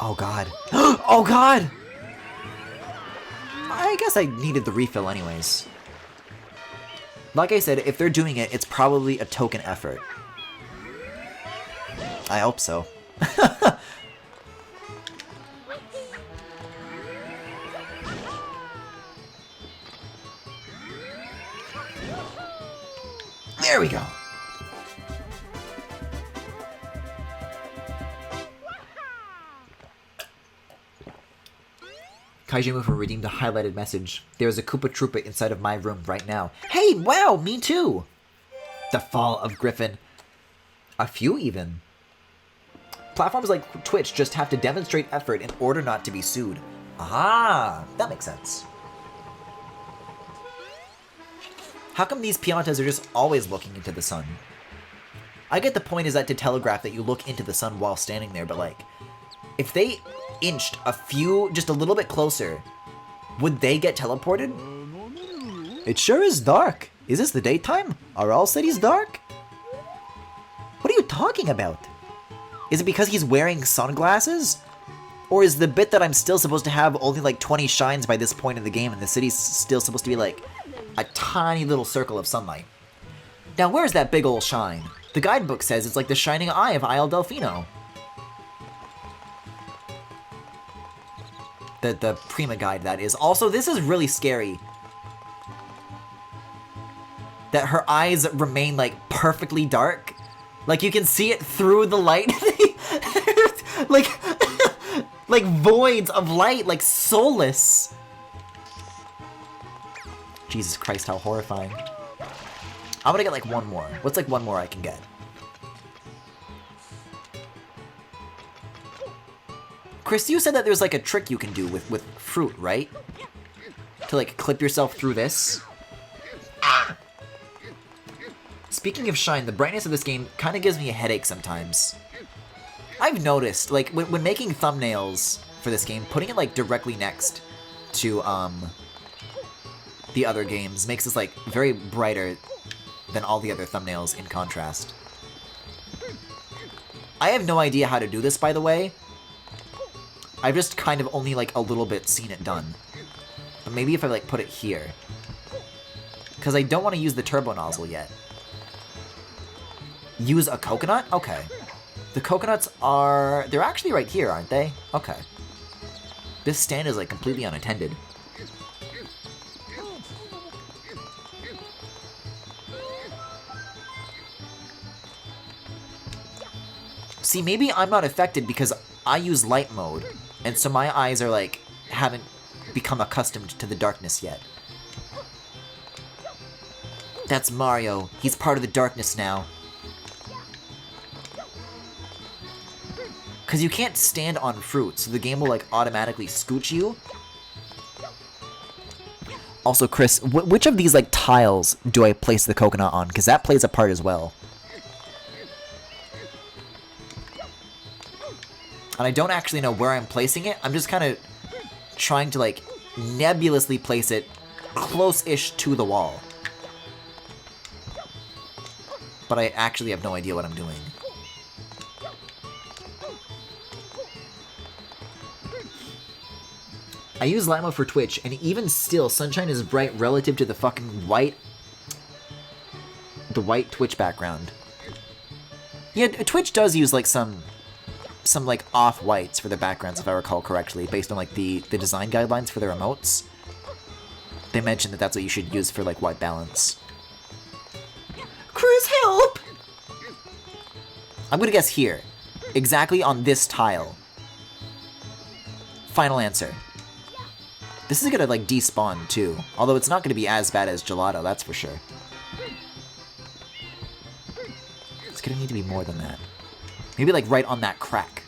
Oh god. Oh god! I guess I needed the refill anyways. Like I said, if they're doing it, it's probably a token effort. I hope so. There we go. Kaijimufu redeemed a highlighted message. There is a Koopa Troopa inside of my room right now. Hey, wow, me too! The fall of Griffin. A few even. Platforms like Twitch just have to demonstrate effort in order not to be sued. Ah, that makes sense. How come these Piantas are just always looking into the sun? I get the point is that to telegraph that you look into the sun while standing there, but like, if they inched just a little bit closer, would they get teleported? It sure is dark. Is this the daytime? Are all cities dark? What are you talking about? Is it because he's wearing sunglasses? Or is the bit that I'm still supposed to have only like 20 shines by this point in the game and the city's still supposed to be like a tiny little circle of sunlight? Now where's that big ol' shine? The guidebook says it's like the shining eye of Isle Delfino. The Prima guide, that is. Also, this is really scary. That her eyes remain, like, perfectly dark. Like, you can see it through the light. like, like voids of light, like soulless. Jesus Christ, how horrifying. I'm gonna get, like, one more. What's, like, one more I can get? Chris, you said that there's like a trick you can do with fruit, right? To like clip yourself through this. Speaking of shine, the brightness of this game kind of gives me a headache sometimes. I've noticed, like, when making thumbnails for this game, putting it like directly next to the other games makes this like very brighter than all the other thumbnails in contrast. I have no idea how to do this, by the way. I've just kind of only, like, a little bit seen it done. But maybe if I, like, put it here. Because I don't want to use the turbo nozzle yet. Use a coconut? Okay. The coconuts are... They're actually right here, aren't they? Okay. This stand is, like, completely unattended. See, maybe I'm not affected because I use light mode. And so my eyes are like, haven't become accustomed to the darkness yet. That's Mario. He's part of the darkness now. Because you can't stand on fruit, so the game will like automatically scooch you. Also, Chris, which of these like tiles do I place the coconut on? Because that plays a part as well. And I don't actually know where I'm placing it. I'm just kind of trying to, like, nebulously place it close-ish to the wall. But I actually have no idea what I'm doing. I use light mode for Twitch, and even still, sunshine is bright relative to the fucking white... the white Twitch background. Yeah, Twitch does use, like, some like off-whites for the backgrounds, if I recall correctly, based on like the design guidelines for the remotes. They mentioned that that's what you should use for like white balance. Chris, help! I'm gonna guess here. Exactly on this tile. Final answer. This is gonna like despawn too, although it's not gonna be as bad as gelato, that's for sure. It's gonna need to be more than that. Maybe like right on that crack.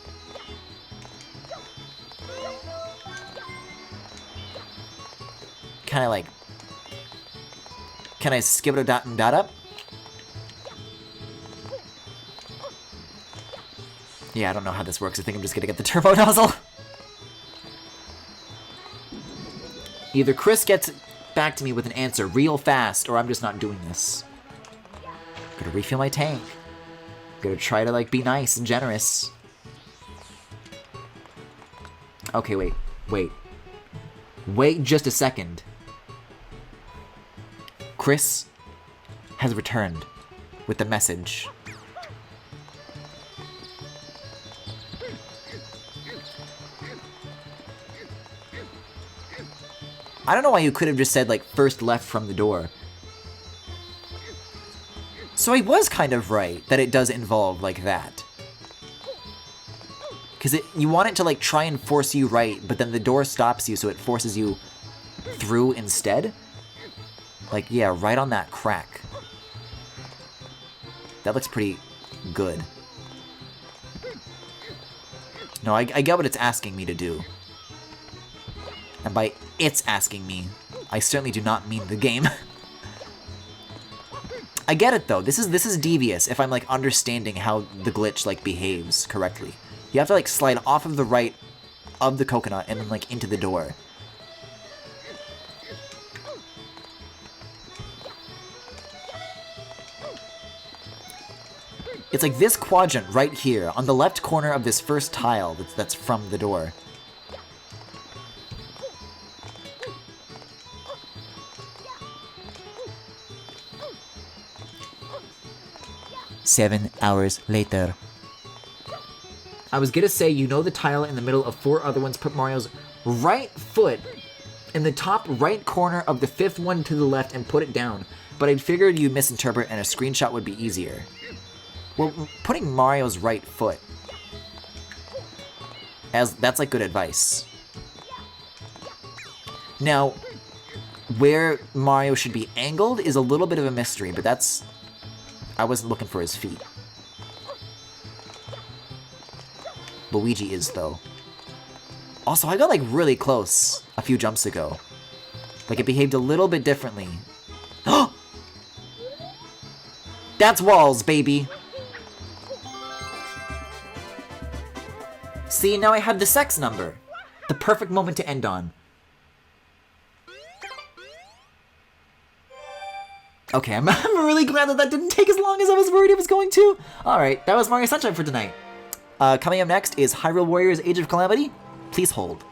Can I like... Can I skip it a dot and dot up? Yeah, I don't know how this works. I think I'm just gonna get the turbo nozzle. Either Chris gets back to me with an answer real fast, or I'm just not doing this. Gotta refill my tank. Gonna try to, like, be nice and generous. Okay, wait. Wait just a second. Chris has returned with the message. I don't know why you could have just said, like, first left from the door. So I was kind of right that it does involve like that. Because you want it to like try and force you right, but then the door stops you so it forces you through instead. Like, yeah, right on that crack. That looks pretty good. No, I get what it's asking me to do. And by it's asking me, I certainly do not mean the game. I get it though. This is devious if I'm like understanding how the glitch like behaves correctly. You have to like slide off of the right of the coconut and then like into the door. It's like this quadrant right here, on the left corner of this first tile that's from the door. Seven hours later. I was gonna say, you know the tile in the middle of 4 other ones, put Mario's right foot in the top right corner of the 5th one to the left and put it down. But I figured you'd misinterpret and a screenshot would be easier. Well, putting Mario's right foot, that's like good advice. Now, where Mario should be angled is a little bit of a mystery, but I wasn't looking for his feet. Luigi is, though. Also, I got, like, really close a few jumps ago. Like, it behaved a little bit differently. Oh! That's walls, baby! See, now I have the sex number. The perfect moment to end on. Okay, I'm really glad that didn't take as long as I was worried it was going to. Alright, that was Mario Sunshine for tonight. Coming up next is Hyrule Warriors Age of Calamity. Please hold.